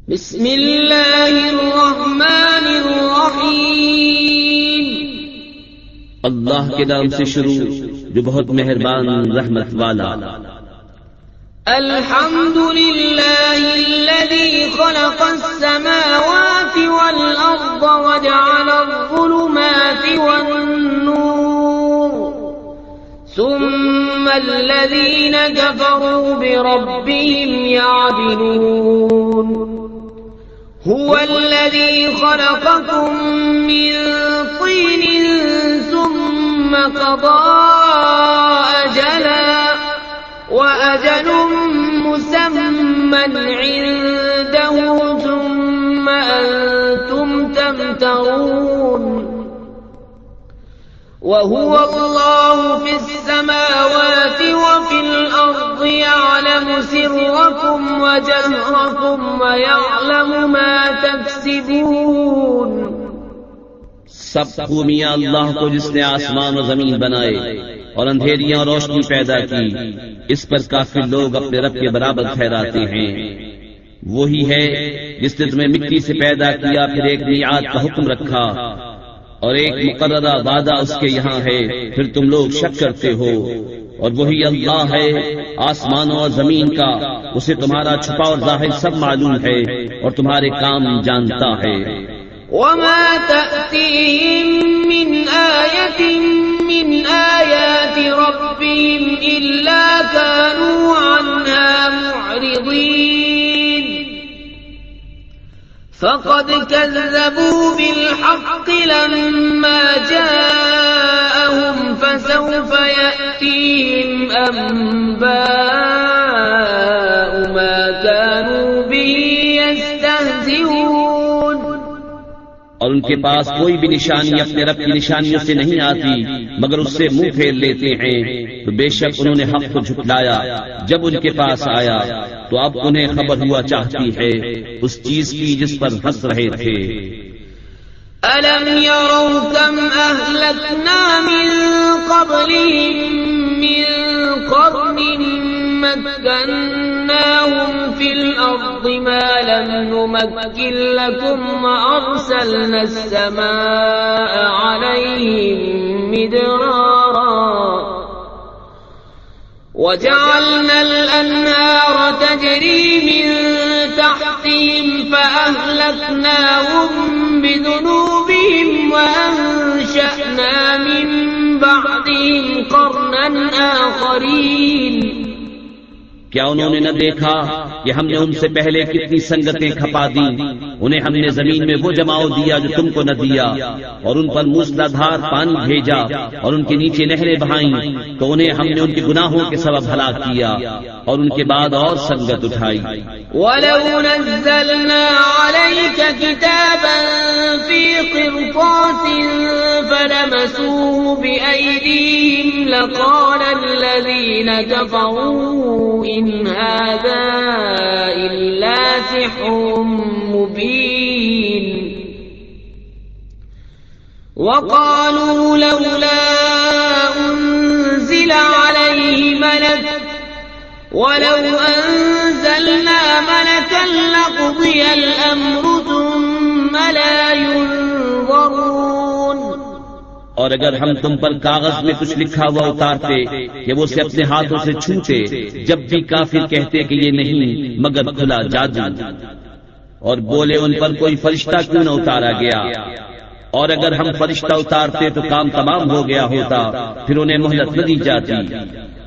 بسم اللہ الرحمن الرحیم، اللہ کے نام سے شروع جو بہت مہربان رحمت والا۔ الحمد للہ الذی خلق السماوات والارض وجعل الظلمات والنور ثم الذین کفروا بربهم يعدلون۔ هو الذي خلقكم من طين ثم قضى أجلا وأجل مسمى عنده ثم أنتم تمترون۔ وهو الله في السماوات وفي الأرض يعلم سركم وجهركم ويعلم ما تكسبون۔ سب خوبیاں اللہ کو جس نے آسمان و زمین بنائے اور اندھیریاں اور روشنی پیدا کی، اس پر کافر لوگ اپنے رب کے برابر ٹھہراتے ہیں۔ وہی ہے جس نے تمہیں مٹی سے پیدا کیا، پھر ایک میعاد کا حکم رکھا اور ایک مقررہ وعدہ اس کے یہاں ہے، پھر تم لوگ شک کرتے ہو۔ اور وہی اللہ ہے آسمانوں اور زمین کا، اسے تمہارا چھپا اور ظاہر سب معلوم ہے اور تمہارے کام جانتا ہے۔ وما تأتيهم من آية من آيات ربهم إلا كانوا عنها معرضين۔ فقد كذبوا بالحق لما جاءهم فسوف يأتيهم أنباء ما كانوا به يستهزئون۔ اور ان کے پاس کوئی بھی نشانی اپنے رب کی نشانیوں سے نہیں آتی مگر اس سے منہ پھیر لیتے ہیں، تو بے شک انہوں نے حق کو جھٹلایا جب ان کے پاس آیا، تو اب انہیں خبر ہوا چاہتی ہے اس چیز کی جس پر ہنس رہے تھے۔ أَلَمْ يَرَوْا كَمْ أَهْلَكْنَا مِنْ قَبْلِهِمْ مِنْ قَرْنٍ مَكَّنَّاهُمْ فِي الْأَرْضِ مَا لَمْ نُمَكِّنْ لَكُمْ وَأَرْسَلْنَا السَّمَاءَ عَلَيْهِمْ مِدْرَارًا وَجَعَلْنَا الْأَنْهَارَ تَجْرِي مِنْ تَحْتِهِمْ فَأَهْلَكْنَاهُمْ بِذُنُوبِهِمْ وَأَنشَأْنَا مِنْ بَعْدِهِمْ قَرْنًا آخَرِينَ۔ کیا انہوں نے نہ دیکھا کہ ہم نے ان سے پہلے کتنی سنگتیں کھپا دیں؟ انہیں ہم نے زمین میں وہ جماؤ دیا جو تم کو نہ دیا، اور ان پر موسلا دھار پانی بھیجا اور ان کے نیچے نہریں بہائیں، تو انہیں ہم نے ان کے گناہوں کے سبب ہلاک کیا اور ان کے بعد اور سنگت اٹھائی۔ وَلَوْ نَزَّلْنَا عَلَيْكَ كِتَابًا فِي قِرْطَاسٍ فَلَمَسُوهُ بِأَيْدِيهِمْ لَقَالَ الَّذِينَ كَفَرُوا إِنْ هَذَا إِلَّا سِحْرٌ مُبِينٌ۔ وَقَالُوا لَوْلَا أُنزِلَ عَلَيْهِ مَلَكٌ وَلَوْ أَنزَلْنَا مَلَكًا لَقُضِيَ الْأَمْرُ ثُمَّ لَا يُنظَرُونَ۔ اور اگر ہم تم پر کاغذ میں کچھ لکھا ہوا اتارتے کہ وہ اسے اپنے ہاتھوں سے چھوتے، جب بھی کافر کہتے کہ یہ نہیں مگر کھلا جادو، اور بولے ان پر کوئی فرشتہ کیوں نہ اتارا گیا، اور اگر ہم فرشتہ اتارتے تو کام تمام ہو گیا ہوتا، پھر انہیں مہلت نہ دی جاتی۔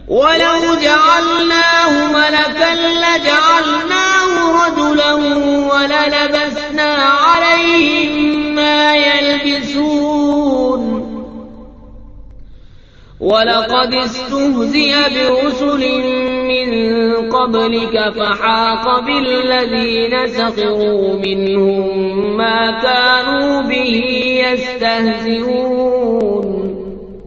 وَلَوْ جَعَلْنَاهُ مَلَكًا لَجَعَلْنَاهُ رَجُلًا وَلَلَبَسْنَا عَلَيْهِمْ مَا يَلْبِسُونَ۔ وَلَقَدِ اسْتُهْزِئَ بِرُسُلٍ مِّن قَبْلِكَ فَحَاقَ بِالَّذِينَ سَخِرُوا مِنْهُمْ مَا كَانُوا بِهِ يَسْتَهْزِئُونَ۔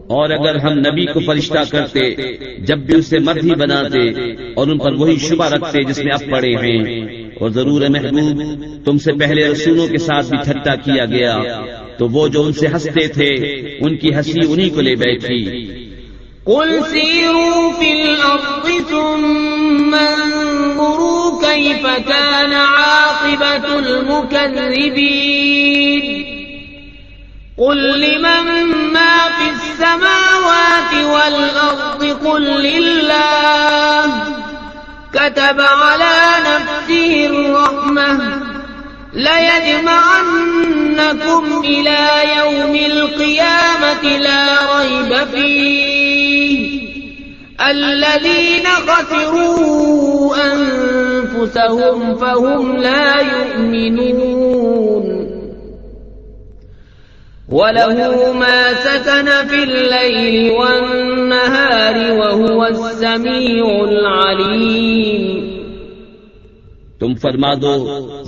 اور اگر ہم نبی کو فرشتہ کرتے جب بھی اسے مرد ہی بناتے اور ان پر وہی شبہ رکھتے جس میں اب پڑے ہیں، اور ضرور محبوب تم سے پہلے رسولوں کے ساتھ بھی ٹھٹا کیا گیا، تو وہ جو ان سے ہنستے تھے ان کی ہنسی انہی کو لے بیٹھی۔ قل سيروا في الأرض ثم انظروا كيف كان عاقبة عاقبة المكذبين قل لمن ما في السماوات والأرض قل لله كتب على نفسه الرحمة ليجمعنكم إلى يوم القيامة لا ريب فيه الذين خسروا أنفسهم فهم لا يؤمنون وله ما سكن في الليل والنهار وهو السميع العليم تم فرما دو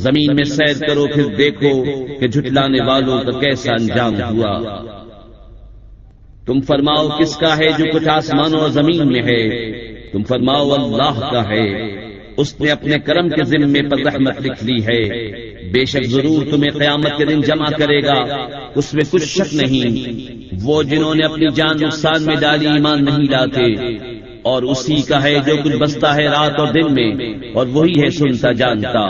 زمین میں سیر کرو پھر دیکھو کہ جھٹلانے والوں کا کیسا انجام ہوا. تم فرماؤ کس کا ہے جو کچھ آسمانوں اور زمین میں ہے؟ تم فرماؤ اللہ کا ہے، اس نے اپنے کرم کے ذمے پر رحمت لکھ لی ہے. بے شک ضرور تمہیں قیامت کے دن جمع کرے گا، اس میں کچھ شک نہیں. وہ جنہوں نے اپنی جان نقصان میں ڈالی ایمان نہیں لاتے، اور اسی کا ہے جو کچھ بستا ہے رات اور دن میں، اور وہی ہے سنتا جانتا.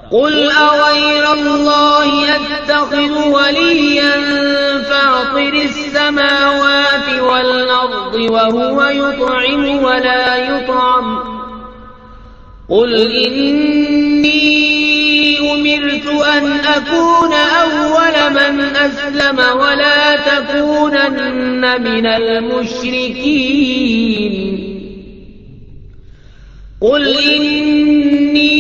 قل أغير الله أتخذ وليا فاطر السماوات والأرض وهو يطعم ولا يطعم قل إني أمرت أن أكون أول من أسلم ولا تكونن من المشركين قل إني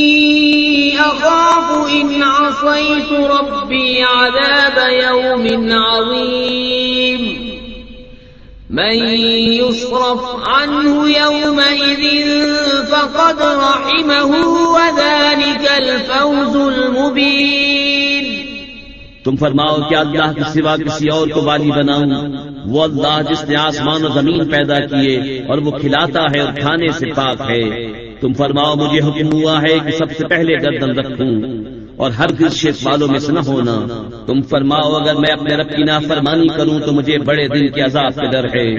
أخاف إن عصيت ربي عذاب يوم عظيم من يصرف عنه يومئذ فقد رحمه وذلك الفوز المبين. تم فرماؤ کیا اللہ کے سوا کسی اور کو والی بناؤں؟ وہ اللہ جس نے آسمان و زمین پیدا کیے اور وہ کھلاتا ہے اور کھانے سے پاک ہے. تم فرماؤ مجھے حکم ہوا ہے کہ سب سے پہلے گردن رکھوں اور ہرگز شرک والوں میں سے نہ ہونا. تم فرماؤ اگر میں اپنے رب کی نافرمانی کروں تو مجھے بڑے دن کے عذاب کا ڈر ہے.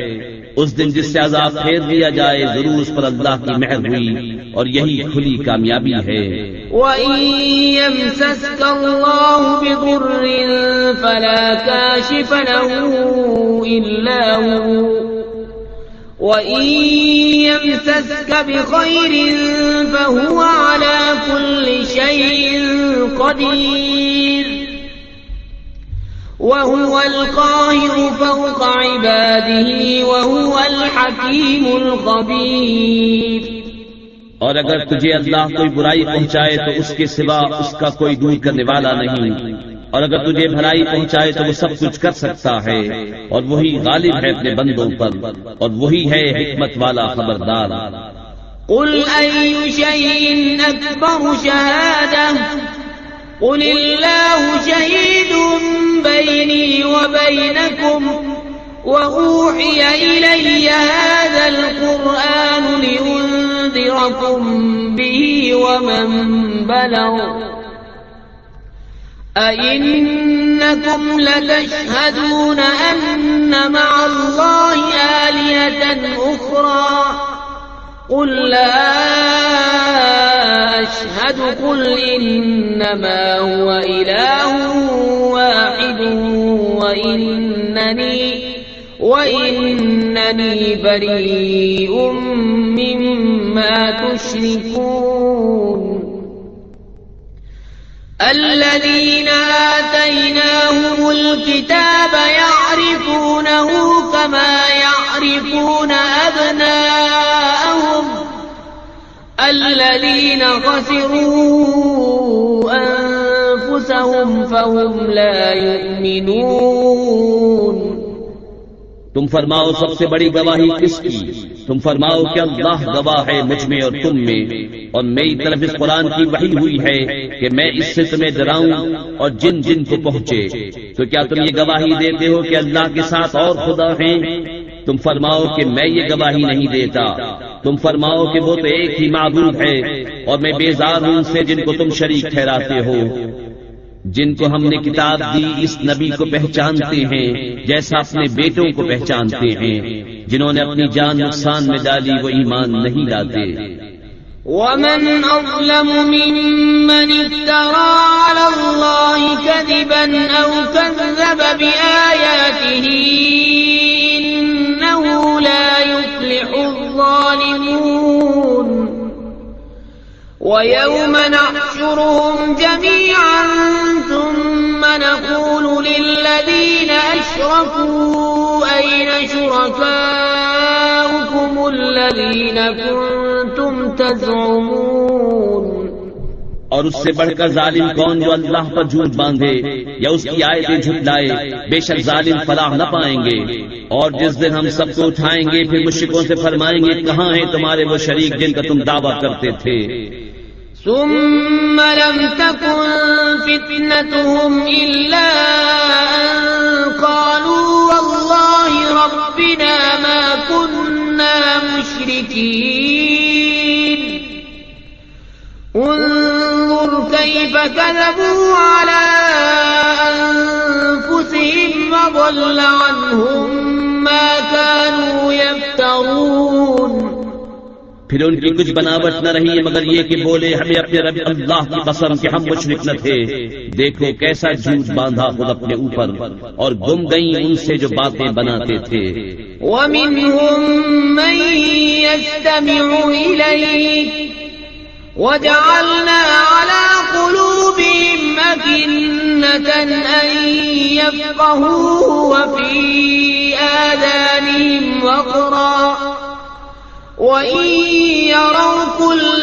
اس دن جس سے عذاب پھیر دیا جائے ضرور اس پر اللہ کی مہر ہوئی اور یہی کھلی کامیابی ہے. وَإِن يَمْسَسْكَ اللَّهُ بِضُرٍّ فَلَا كَاشِفَ لَهُ إِلَّا هُوَ وَإِن يَمْسَسْكَ بِخَيْرٍ فَهُوَ عَلَى كُلِّ شَيْءٍ قَدِيرٌ وَهُوَ الْقَاهِرُ فَوْقَ عِبَادِهِ وَهُوَ الْحَكِيمُ الْخَبِيرُ. اور اگر تجھے اللہ کوئی برائی پہنچائے تو اس کے سوا اس کا کوئی دور کرنے والا نہیں، اور اگر تجھے بھلائی پہنچائے تو وہ سب کچھ کر سکتا ہے، اور وہی غالب ہے اپنے بندوں پر، اور وہی ہے حکمت والا خبردار. قل أي شيء أكبر شهادة قل الله شهيد بيني وبينكم وأوحي إلي هذا القرآن لأنذركم به ومن بلغ أئنكم لتشهدون أن مع الله آلهة أخرى قل لا أشهد قل إنما هو إله واحد وإنني بريء مما تشركون. الذين آتيناهم الكتاب يعرفونه كما يعرفون أبناءهم الذين خسروا أنفسهم فهم لا يؤمنون. تم فرماؤ سب سے بڑی گواہی کس کی؟ تم فرماؤ کہ اللہ گواہ ہے مجھ میں اور تم میں، اور میری طرف اس قرآن کی وحی ہوئی ہے کہ میں اس سے تمہیں ڈراؤں اور جن جن کو پہنچے. تو کیا تم یہ گواہی دیتے ہو کہ اللہ کے ساتھ اور خدا ہیں؟ تم فرماؤ کہ میں یہ گواہی نہیں دیتا. تم فرماؤ کہ وہ تو ایک ہی معبود ہے، اور میں بیزار ہوں ان سے جن کو تم شریک ٹھہراتے ہو. جن کو ہم نے کتاب دی اس نبی کو پہچانتے ہیں جیسا اپنے بیٹوں کو پہچانتے ہیں. جنہوں نے اپنی جان نقصان میں ڈالی وہ ایمان نہیں لاتے. ومن أظلم ممن افترى كذب بآياته إنه لا يفلح الظالمون ويوم نحشرهم جميعا ثم نقول للذين أشركوا أين شركاؤكم الذين كنتم تزعمون. اور اس سے بڑھ کر ظالم کون جو اللہ پر جھوٹ باندھے یا اس کی آیتیں جھٹلائے، بے شک ظالم فلاح نہ پائیں گے. اور جس دن ہم سب کو اٹھائیں گے پھر مشرکوں سے فرمائیں گے کہاں ہیں تمہارے وہ شریک جن کا تم دعویٰ کرتے تھے. ثم لم تكن فتنتهم إلا أن قالوا والله ربنا ما كنا مشركين. انظر كيف كذبوا على أنفسهم وضل عنهم ما كانوا يفترون. پھر ان کی کچھ بناوٹ نہ رہی مگر یہ کہ بولے ہمیں اپنے رب اللہ کی قسم کہ ہم مشرک نہ تھے. دیکھو کیسا جھوٹ باندھا خود اپنے اوپر، اور گم گئیں ان سے جو باتیں بناتے تھے. وَمِنْهُمْ مَنْ يَسْتَمِعُ إِلَيْكَ وَجَعَلْنَا عَلَى قُلُوبِهِمْ أَكِنَّةً أَنْ يَفْقَهُوهُ وَفِي آذَانِهِمْ وَقْرًا وَإِنْ يَرَوْا كُلَّ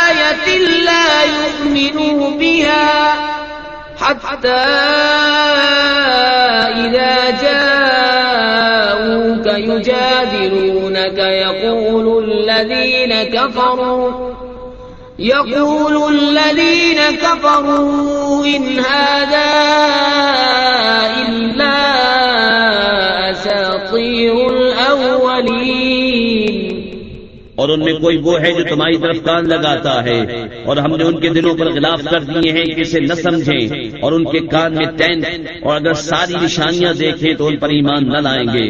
آيَةٍ لَا يُؤْمِنُوا بِهَا حَتَّى إِذَا جَاءُوكَ يُجَادِلُونَكَ يقول الذين كفروا إن هذا إلا أساطير الأولين. اور ان میں کوئی وہ ہے جو تمہاری طرف کان لگاتا ہے، اور ہم نے ان کے دلوں پر غلاف کر دیے ہیں کہ اسے نہ سمجھیں، اور ان کے کان میں ٹینٹ، اور اگر ساری نشانیاں دیکھیں تو ان پر ایمان نہ لائیں گے.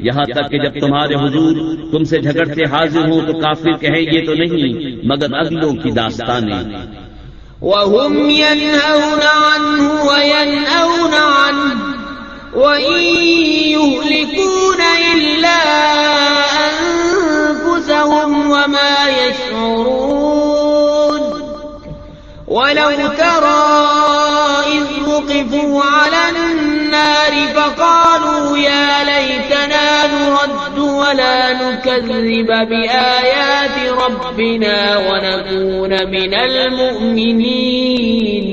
یہاں تک کہ جب تمہارے حضور تم سے جھگڑتے حاضر ہوں تو کافر کہیں یہ تو نہیں مگر اگلوں کی داستانیں. وَهُمْ يَنْهَوْنَ عَنْهُ وَيَنْأَوْنَ عَنْهُ وَإِنْ يُهْلِكُونَ إِلَّا أَنفُسَهُمْ وَمَا يَشْعُرُونَ. وَلَوْ تَرَى إِذْ وُقِفُوا عَلَى النَّارِ فَقَالُوا يَا لَيْتَنَا نُرَدُّ وَلَا نُكَذِّبَ بِآيَاتِ رَبِّنَا وَنَكُونَ مِنَ الْمُؤْمِنِينَ.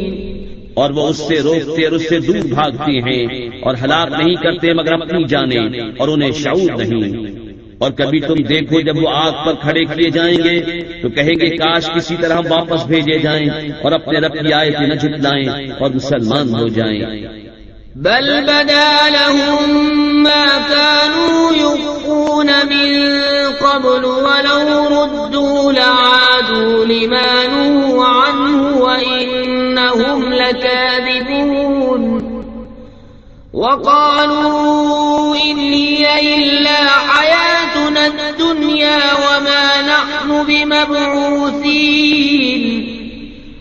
اور وہ اس سے روکتے اور اس سے دور بھاگتے ہیں اور ہلاک نہیں کرتے مگر اپنی جانیں، اور انہیں شعور نہیں. اور کبھی تم دیکھو جب وہ آگ پر کھڑے کیے جائیں گے تو کہیں گے کاش کسی طرح واپس بھیجے جائیں اور اپنے رب کی آیتیں نہ جھٹلائیں اور مسلمان ہو جائیں. بل بدا لهم ما كانوا يخفون من قبل ولو ردوا لعادوا لما نهوا عنه وإنهم لكاذبون. وقالوا إن هي إلا حياتنا الدنيا وما نحن بمبعوثين.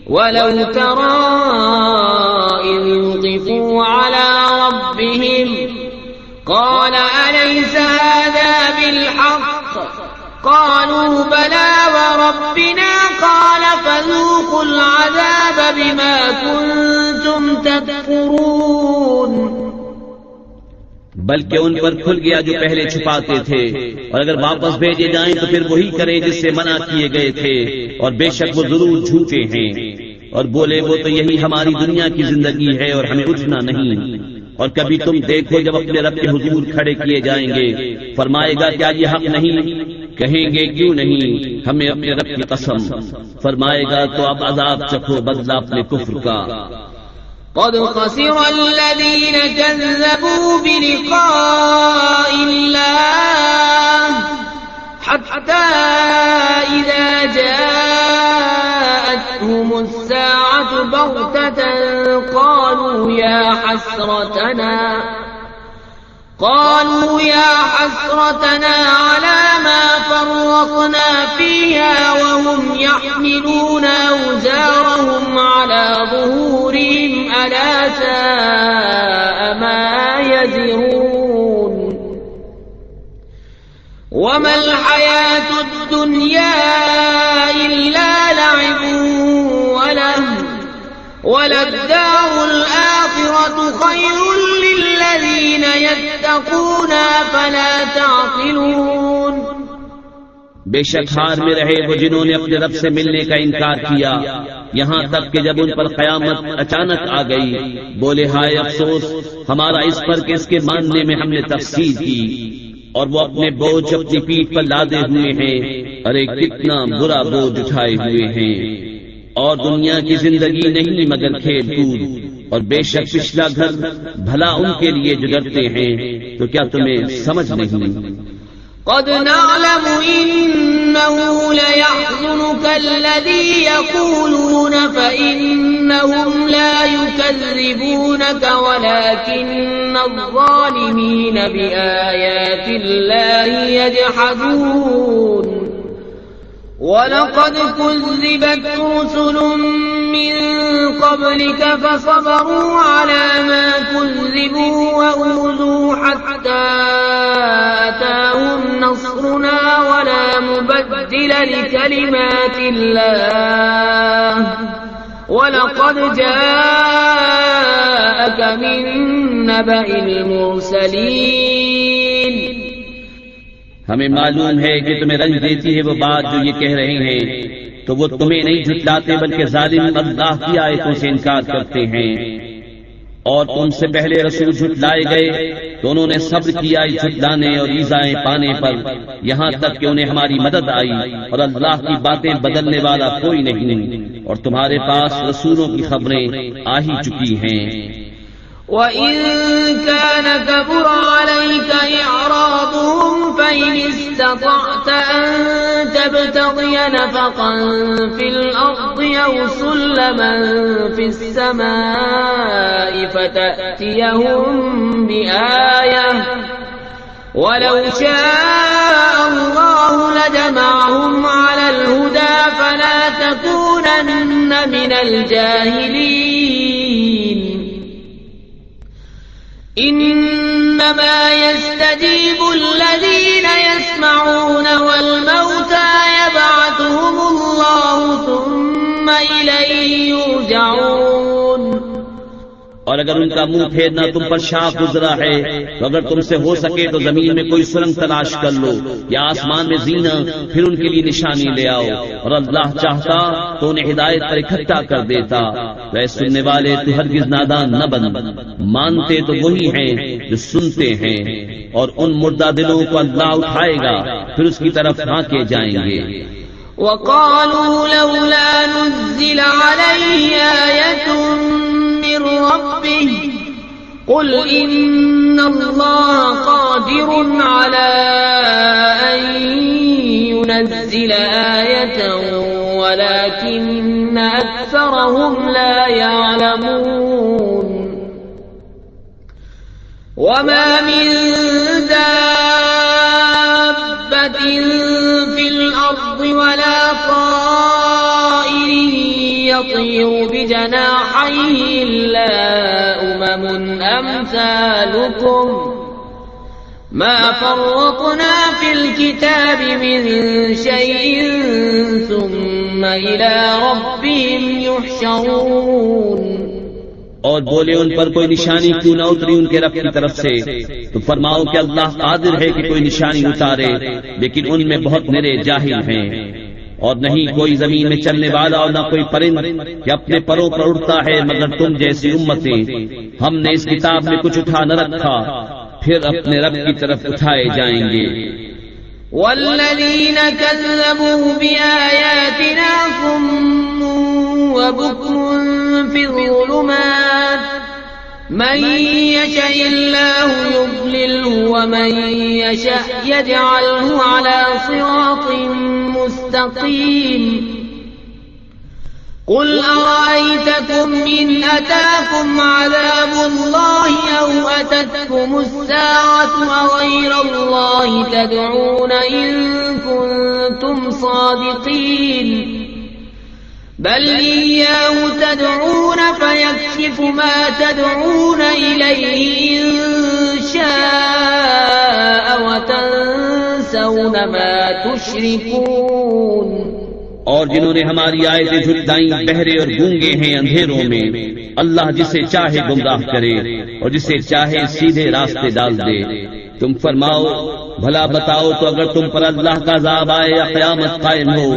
ولو ترى إذ وقفوا على ربهم قال أليس هذا بالحق قالوا بلى وربنا قال فذوقوا العذاب بما كنتم تكفرون. بلکہ ان پر کھل گیا جو پہلے چھپاتے تھے، اور اگر واپس بھیجے جائیں تو پھر وہی کریں جس سے منع کیے گئے تھے، اور بے شک وہ ضرور جھوٹے ہیں. اور بولے وہ تو یہی ہماری دنیا کی زندگی ہے اور ہمیں اٹھنا نہیں. اور کبھی تم دیکھو جب اپنے رب کے حضور کھڑے کیے جائیں گے فرمائے گا کیا یہ حق نہیں؟ کہیں گے کیوں نہیں، ہمیں اپنے رب کی قسم. فرمائے گا تو اب عذاب چکھو بدلہ اپنے کفر کا. قد خسر الذين كذبوا بلقاء الله حتى إذا جاءتهم الساعة بغتة قالوا يا حسرتنا على ما فرطنا فيها وهم يحملون أوزارهم على ظهورهم ألا ساء ما ينذرون وما الحياة الدنيا إلا لعب وللدار الآخرة خير للذين يتقون فلا تعقلون. بے شک ہار میں رہے وہ جنہوں نے اپنے رب سے ملنے کا انکار کیا، یہاں تک کہ جب ان پر قیامت اچانک آ گئی بولے ہائے افسوس ہمارا اس پر کہ اس کے ماننے میں ہم نے تفسیر کی، اور وہ اپنے بوجھ اپنی پیٹھ پر لادے ہوئے ہیں، ارے کتنا برا بوجھ اٹھائے ہوئے ہیں، اور دنیا کی زندگی نہیں مگر کھیل کود، اور بے شک پچھلا گھر بھلا ان کے لیے جو ڈرتے ہیں، تو کیا تمہیں سمجھ نہیں؟ قد نعلم إنه ليحزنك الذي يقولون فإنهم لا يكذبونك ولكن الظالمين بآيات الله يجحدون. ولقد كذبت رسل من قبلك فصبروا على ما كذبوا وأوذوا حتى أتاهم نصرنا ولا مبدل لكلمات الله ولقد جاءك من نبأ المرسلين. ہمیں معلوم ہے کہ تمہیں رنج دیتی ہے وہ بات جو یہ کہہ رہے ہیں، تو وہ تمہیں نہیں جھٹلاتے بلکہ ظالم اللہ کی آیتوں سے انکار کرتے ہیں، اور تم سے پہلے رسول جھٹلائے گئے تو انہوں نے صبر کیا جھٹلانے اور ایذائیں پانے پر، یہاں تک کہ انہیں ہماری مدد آئی، اور اللہ کی باتیں بدلنے والا کوئی نہیں، اور تمہارے پاس رسولوں کی خبریں آ ہی چکی ہیں. وَإِن كَانَ كَبُرَ عَلَيْكَ إِعْرَاضُهُمْ فَإِنِ اسْتَطَعْتَ أَن تَبْتَغِيَ نَفَقًا فِي الْأَرْضِ أَوْ سُلَّمًا فِي السَّمَاءِ فَتَأْتِيَهُم بِآيَةٍ وَلَوْ شَاءَ اللَّهُ لَجَمَعَهُمْ عَلَى الْهُدَى فَلَا تَكُونَنَّ مِنَ الْجَاهِلِينَ. إنما يستجيب الذين يسمعون والموتى يبعثهم الله ثم إليه يرجعون. اور اگر ان کا منہ پھیرنا تم پر شاپ گزرا ہے تو اگر تم سے ہو سکے تو زمین میں کوئی سرنگ تلاش کر لو یا آسمان میں زینہ، پھر ان کے لیے نشانی لے آؤ، اور اللہ چاہتا تو انہیں ہدایت پر اکٹھا کر دیتا. تو اے سننے والے تو ہرگز نادان نہ بن، مانتے تو وہی ہیں جو سنتے ہیں، اور ان مردہ دلوں کو اللہ اٹھائے گا پھر اس کی طرف ہانکے جائیں گے. وقالوا لولا نزل عليه آية من ربه قل إن الله قادر على أن ينزل آية ولكن أكثرهم لا يعلمون. وما من دابة في الأرض ولا طائر يطير بجناحيه إلا أمثالكم ما فرطنا في الكتاب من شيء ثم إلى ربهم يحشرون. اور بولے ان پر کوئی نشانی کیوں نہ اتری ان کے رب کی طرف سے، تو فرماؤ کہ اللہ قادر ہے کہ کوئی نشانی اتارے، لیکن ان میں بہت نرے جاہل ہیں. اور نہیں کوئی زمین میں چلنے والا اور نہ کوئی پرند کہ اپنے پروں پر اڑتا ہے مگر تم جیسی امتیں. ہم نے اس کتاب میں کچھ اٹھا نہ رکھا، پھر اپنے رب کی طرف اٹھائے جائیں گے. والذین کذبوا بآیاتنا صم وبکم فی الظلمات من يشاء الله يضلله ومن يشاء يجعله على صراط مستقيم. قل أرأيتكم إن أتاكم عذاب الله أو أتتكم الساعة أغير الله تدعون إن كنتم صادقين. بل إياه تدعون فيكشف ما تدعون إليه إن شاء وتنسون ما تشركون. اور جنہوں نے ہماری آیتیں جھٹلائیں بہرے اور گونگے ہیں اندھیروں میں، اللہ جسے چاہے گمراہ کرے اور جسے چاہے سیدھے راستے ڈال دے. تم فرماؤ بھلا بتاؤ تو اگر تم پر اللہ کا عذاب آئے یا قیامت قائم ہو،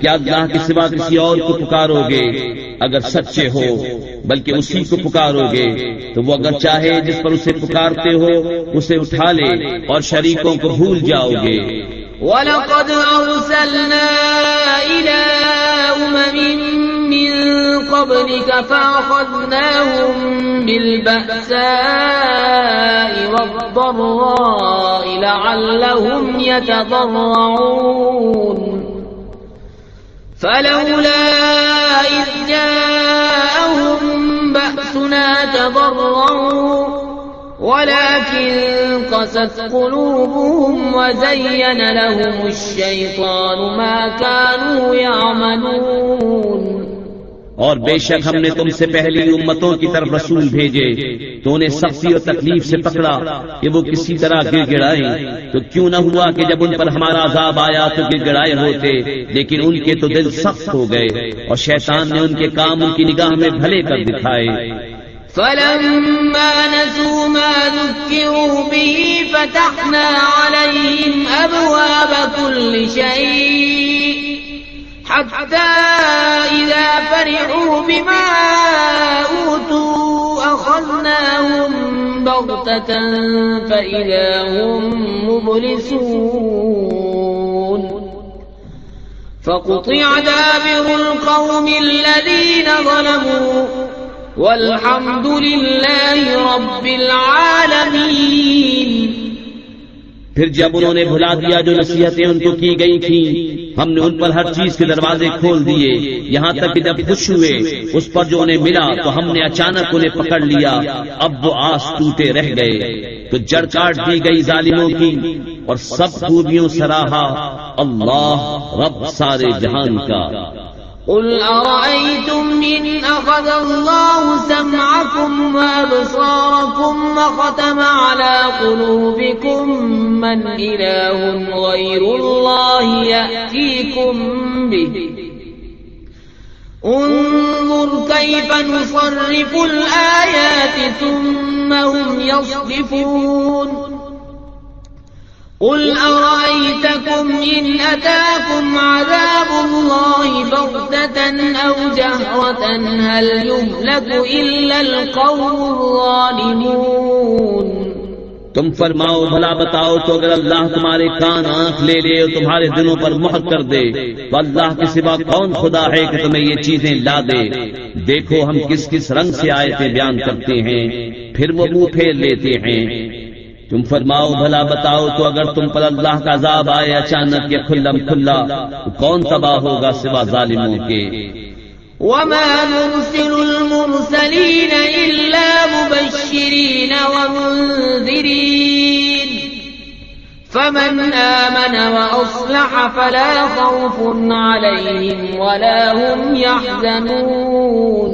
کیا اللہ کے سوا کسی اور کو پکارو گے؟ اگر سچے ہو بلکہ اسی کو پکارو گے تو وہ اگر چاہے جس پر اسے پکارتے ہو اسے اٹھا لے اور شریکوں کو بھول جاؤ گے. وَلَقَدْ أَرْسَلْنَا إِلَىٰ أُمَمٍ مِّن قَبْلِكَ فَأَخَذْنَاهُم بِالْبَأْسَاءِ وَالضَّرَّاءِ لَعَلَّهُمْ يَتَضَرَّعُونَ. فَلَوْلَا إِذْ جَاءَهُم بَأْسُنَا تَضَرَّعُوا ولكن قست قلوبهم وزين لهم الشيطان ما كانوا يعملون. اور بے شک ہم نے تم سے پہلی امتوں کی طرف رسول بھیجے تو انہیں سختی اور تکلیف سے پکڑا کہ وہ کسی طرح گر گڑائیں، تو کیوں نہ ہوا کہ جب ان پر ہمارا عذاب آیا تو گر گڑائے ہوتے، لیکن ان کے تو دل سخت ہو گئے اور شیطان نے ان کے کام ان کی نگاہ میں بھلے کر دکھائے. فلما نسوا ما ذكروا به فتحنا عليهم أبواب كل شيء حتى إذا فرحوا بما أوتوا أخذناهم بغتة فإذا هم مبلسون. فقطع دابر القوم الذين ظلموا والحمد للہ رب العالمین. پھر جب انہوں نے بھلا دیا جو نصیحتیں ان کو کی گئی تھیں، ہم نے ان پر ہر چیز کے دروازے کھول دیے، یہاں تک کہ جب خوش ہوئے اس پر جو انہیں ملا تو ہم نے اچانک انہیں پکڑ لیا. اب وہ آس ٹوٹے رہ گئے تو جڑ کاٹ دی گئی ظالموں کی، اور سب خوبیوں سراہا اللہ رب سارے جہان کا. قل أرأيتم إن أخذ الله سمعكم وأبصاركم وختم على قلوبكم من إله غير الله يأتيكم به انظر كيف نصرف الآيات ثم هم يصدفون. قل أرأيتكم إن أتاكم عذاب الله بغتة أو جهرة هل يهلك إلا القوم الظالمون. تم فرماؤ بھلا بتاؤ تو اگر اللہ تمہارے کان آنکھ لے لے اور تمہارے دلوں پر مہر کر دے تو اللہ کے سوا کون خدا ہے کہ تمہیں یہ چیزیں لا دے؟ دیکھو ہم کس کس رنگ سے آیتیں بیان کرتے ہیں پھر وہ منہ پھیر لیتے ہیں. تم فرماؤ بھلا بتاؤ تو اگر تم پر اللہ کا عذاب آئے اچانک یا کھلم کھلا تو کون تباہ ہوگا سوا ظالموں کے. وما نرسل المرسلين إلا مبشرين ومنذرين فمن آمن وأصلح فلا خوف عليهم ولا هم يحزنون.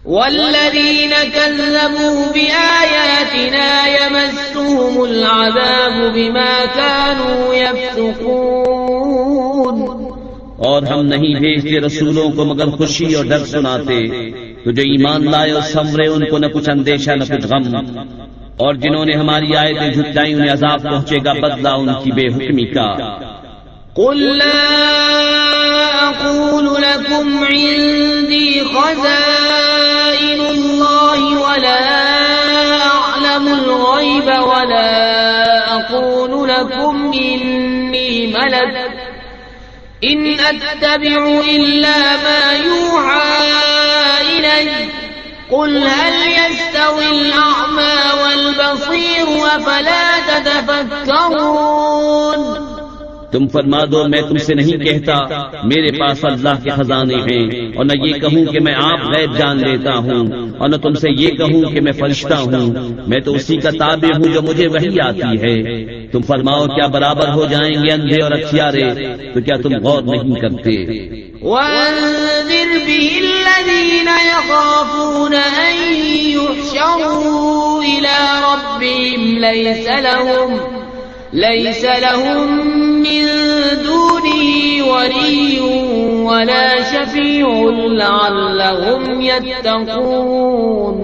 والذين كذبوا بآياتنا يمسهم العذاب بما كانوا يفسقون. اور ہم نہیں بھیجتے رسولوں کو مگر خوشی اور ڈر سناتے، تو جو ایمان لائے اور سنورے ان کو نہ کچھ اندیشہ نہ کچھ غم، اور جنہوں نے ہماری آیتیں جھٹلائیں انہیں عذاب پہنچے گا بدلہ ان کی بے حکمی کا. قل لا أقول لكم عندي خزائن الله ولا أعلم الغيب ولا أقول لكم إني ملك إن أتبع إلا ما يوحى إلي. قل هل يستوي الأعمى والبصير أفلا تتفكرون. تم فرما دو میں تم سے نہیں کہتا میرے پاس اللہ کے خزانے ہیں، اور نہ یہ کہوں کہ میں آپ غیب جان لیتا ہوں، اور نہ تم سے یہ کہوں کہ میں فرشتہ ہوں، میں تو اسی کا تابع ہوں جو مجھے وحی آتی ہے۔ تم فرماؤ کیا برابر ہو جائیں گے اندھے اور اکھیارے؟ تو کیا تم غور نہیں کرتے؟ وَأَنذِرْ بِهِ الَّذِينَ يَخَافُونَ أَن يُحْشَرُوا إِلَى رَبِّهِمْ لَيْسَ لَهُم مِّن دُونِهِ وَلِيٌّ وَلَا شَفِيعٌ لَعَلَّهُمْ يَتَّقُونَ۔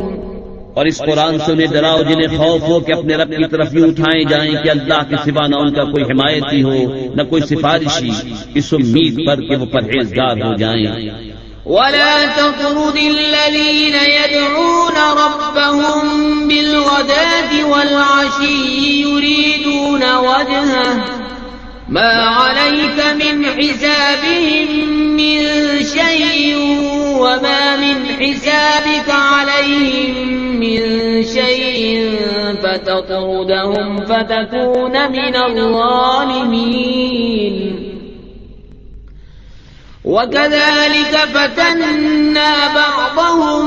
اور اس قرآن سے انہیں ڈراؤ جنہیں خوف ہو کہ اپنے رب کی طرف یوں اٹھائے جائیں کہ اللہ کے سوا نہ ان کا کوئی حمایتی ہو نہ کوئی سفارشی، اس امید پر کہ وہ پرہیزگار ہو جائیں۔ وَلَا تَطْرُدِ الَّذِينَ يَدْعُونَ رَبَّهُم بِالْغَدَاةِ وَالْعَشِيِّ يُرِيدُونَ وَجْهَهُ مَا عَلَيْكَ مِنْ حِسَابِهِم مِّن شَيْءٍ وَمَا مِنْ حِسَابِكَ عَلَيْهِم مِّن شَيْءٍ فَتَطْرُدَهُمْ فَتَكُونَ مِنَ الظَّالِمِينَ۔ وَكَذَلِكَ فَتَنَّا بَعْضَهُم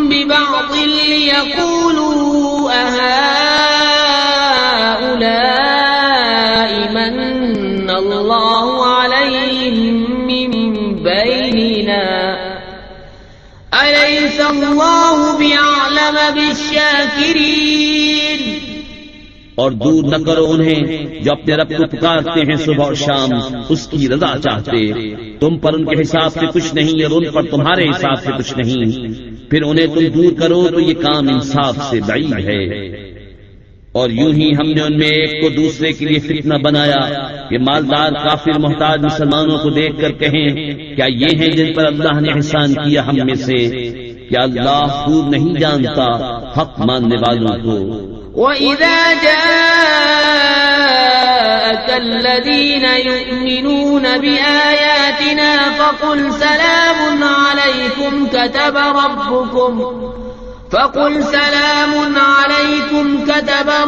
بِبَعْضٍ لِيَقُولُوا أَهَٰؤُلَاءِ مَنَّ اللَّهُ عَلَيْهِم مِّن بَيْنِنَا أَلَيْسَ اللَّهُ بِأَعْلَمَ بِالشَّاكِرِينَ۔ اور دور نہ کرو انہیں جو اپنے رب کو پکارتے ہیں صبح اور شام اس کی رضا چاہتے، تم پر ان کے حساب سے کچھ نہیں اور ان پر تمہارے حساب سے کچھ نہیں، پھر انہیں تم دور کرو تو یہ کام انصاف سے بعید ہے۔ اور یوں ہی ہم نے ان میں ایک کو دوسرے کے لیے فتنہ بنایا، یہ مالدار کافر محتاج مسلمانوں کو دیکھ کر کہیں کیا یہ ہیں جن پر اللہ نے احسان کیا ہم میں سے؟ کیا اللہ خوب نہیں جانتا حق ماننے والوں کو؟ وَإِذَا جَاءَكَ الَّذِينَ يُؤْمِنُونَ بِآيَاتِنَا فَقُلْ سَلَامٌ عَلَيْكُمْ كَتَبَ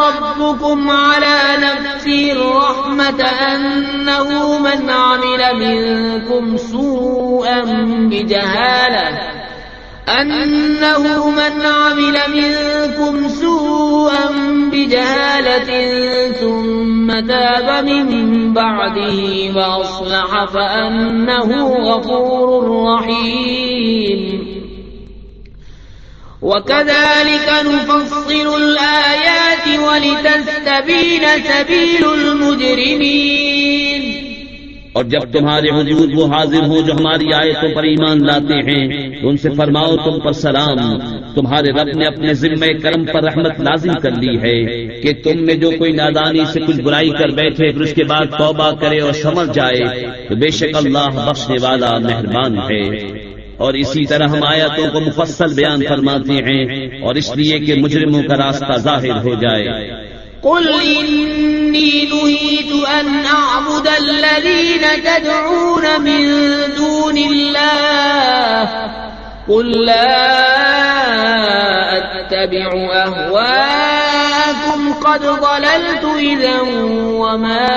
رَبُّكُمْ عَلَى نَفْسِهِ الرَّحْمَةَ أَنَّهُ مَنْ عَمِلَ منكم سوءا بجهالة ثم تاب من بعده وأصلح فأنه غفور رحيم۔ وكذلك نفصل الآيات ولتستبين سبيل المجرمين۔ اور جب تمہارے حضور وہ حاضر ہوں جو ہماری آیتوں پر ایمان لاتے ہیں تو ان سے فرماؤ تم پر سلام، تمہارے رب نے اپنے ذمہ کرم پر رحمت لازم کر لی ہے کہ تم میں جو کوئی نادانی سے کچھ برائی کر بیٹھے پھر اس کے بعد توبہ کرے اور سمجھ جائے تو بے شک اللہ بخشنے والا مہربان ہے۔ اور اسی طرح ہم آیاتوں کو مفصل بیان فرماتے ہیں اور اس لیے کہ مجرموں کا راستہ ظاہر ہو جائے۔ قل إني نهيت أن أعبد الذين تدعون من دون الله قل لا أتبع أهواءكم قد ضللت إذا وما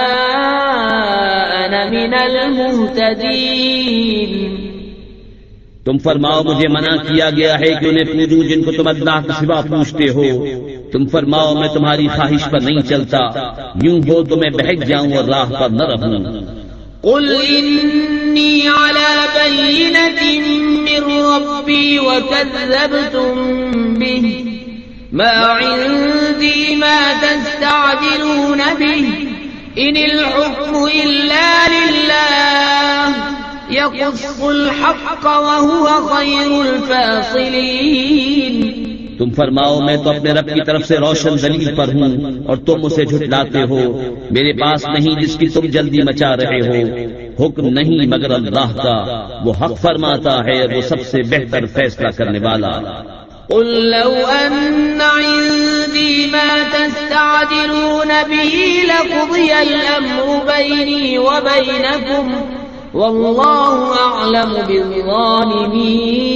أنا من المهتدين۔ تم فرماؤ مجھے منع کیا گیا ہے کہ انہیں پوجوں جن کو تم اللہ کے سوا پوچھتے ہو۔ تم فرماؤ میں تمہاری خواہش پر نہیں چلتا، یوں ہو تو میں بہک جاؤں اور راہ پر نہ رہوں۔ قل إني على بينة من ربي وكذبتم به ما عندي ما تستعجلون به إن الحكم إلا لله يقص الحق وهو خير الفاصلين۔ تم فرماؤ میں تو اپنے رب کی طرف سے روشن دلیل پر ہوں اور تم اسے جھٹلاتے ہو، میرے پاس نہیں جس کی تم جلدی مچا رہے ہو، حکم نہیں مگر اللہ کا، وہ حق فرماتا ہے وہ سب سے بہتر فیصلہ کرنے والا۔ قل لو أن عندي ما تستعجلون به لقضي الأمر بيني وبينكم والله أعلم بالظالمين۔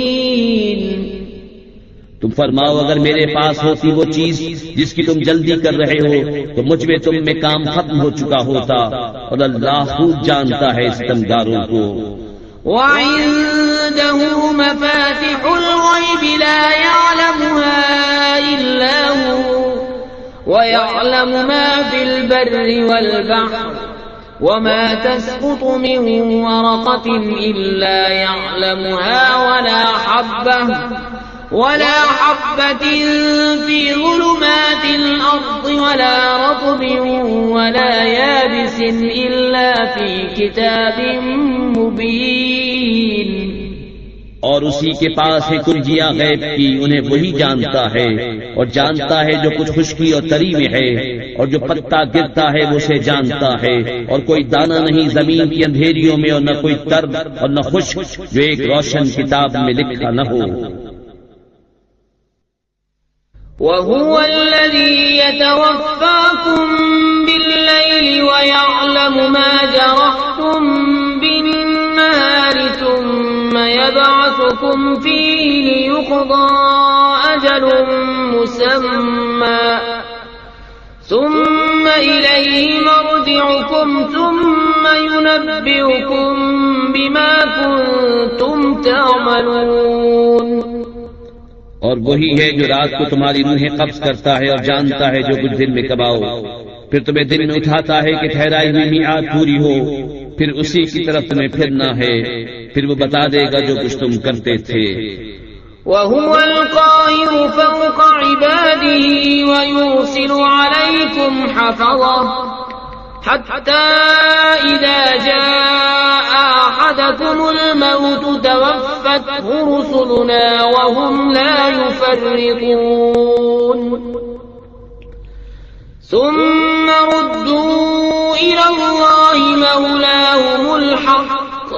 تم فرماؤ اگر میرے پاس ہوتی وہ چیز جس کی تم جلدی کر رہے ہو تو مجھ میں تم میں کام ختم ہو چکا ہوتا، اور اللہ خوب جانتا ہے ستمگاروں کو۔ وعنده مفاتح الغيب لا يعلمها إلا هو ويعلم ما في البر والبحر وما تسقط من ورقة إلا يعلمها ولا حبة في ظلمات الأرض ولا رطب ولا يابس إلا في كتاب مبين۔ اور اسی کے پاس ہے کنجیاں غیب کی، انہیں وہی جانتا ہے، اور جانتا ہے جو کچھ خشکی اور تری میں ہے، اور جو پتا گرتا ہے وہ اسے جانتا ہے، اور کوئی دانہ نہیں زمین کی اندھیریوں میں، اور نہ کوئی تر اور نہ خشک جو ایک روشن کتاب میں لکھا نہ ہو۔ وَهُوَ الَّذِي يَتَوَفَّاكُم بِاللَّيْلِ وَيَعْلَمُ مَا جَرَحْتُم بِالنَّهَارِ ثُمَّ يَبْعَثُكُمْ فِيهِ لِيُقْضَىٰ أَجَلٌ مُّسَمًّى ثُمَّ إِلَيْهِ مَرْجِعُكُمْ ثُمَّ يُنَبِّئُكُم بِمَا كُنتُمْ تَعْمَلُونَ۔ اور وہی ہے جو رات کو تمہاری روحیں قبض کرتا ہے اور جانتا ہے جو کچھ دن میں کماؤ، پھر تمہیں دن میں اٹھاتا ہے کہ ٹھہرائی ہوئی میعاد پوری ہو، پھر اسی کی طرف تمہیں پھرنا ہے، پھر وہ بتا دے گا جو کچھ تم کرتے تھے۔ وَهُوَ الْقَاهِرُ فَوْقَ عِبَادِهِ وَيُرْسِلُ عَلَيْكُمْ حَفَظَةً حَتَّى إِذَا جَاءَ أَحَدَكُمُ الْمَوْتُ تَوَفَّتْهُ رُسُلُنَا وَهُمْ لَا يُفَرِّطُونَ ثُمَّ رُدُّوا إِلَى اللَّهِ مَوْلَاهُمُ الْحَقِّ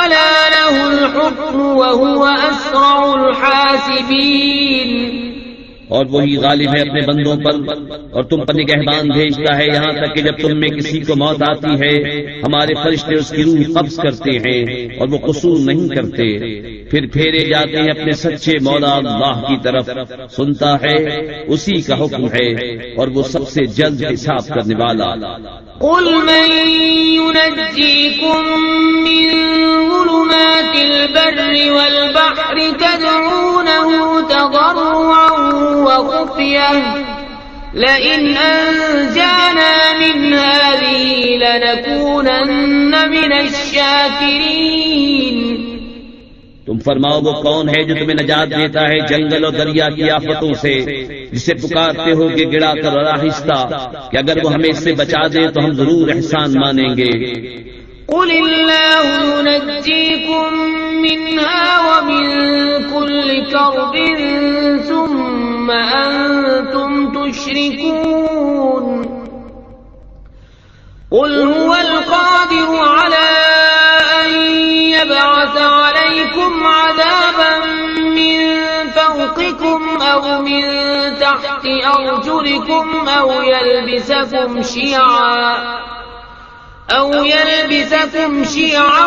أَلَا لَهُ الْحُكْمُ وَهُوَ أَسْرَعُ الْحَاسِبِينَ۔ اور وہی غالب ہے اپنے بندوں پر، اور تم پر نگہبان بھیجتا ہے، یہاں تک کہ جب تم میں کسی کو موت آتی ہے ہمارے فرشتے اس کی روح قبض کرتے ہیں اور وہ قصور نہیں کرتے، پھر پھیرے جاتے ہیں اپنے سچے مولا اللہ کی طرف، سنتا ہے اسی کا حکم ہے، اور وہ سب سے جلد حساب کرنے والا۔ قل من ينجيكم من ظلمات البر والبحر تدعونه تضرعا وخفية لئن أنجانا من هذه لنكونن من الشاكرين۔ تم فرماؤ وہ کون ہے جو تمہیں نجات دیتا ہے جنگل اور دریا کی آفتوں سے، جسے پکارتے ہو کہ گڑا کر اور آہستہ، کہ اگر وہ ہمیں اس سے بچا دے تو ہم ضرور احسان مانیں گے۔ قل اللہ ينجيكم منها ومن كل كرب ثم أنتم تشركون۔ قل هو القادر على أن يبعث عليكم عذابا من فوقكم أو من تحت أرجلكم أو يلبسكم شيعا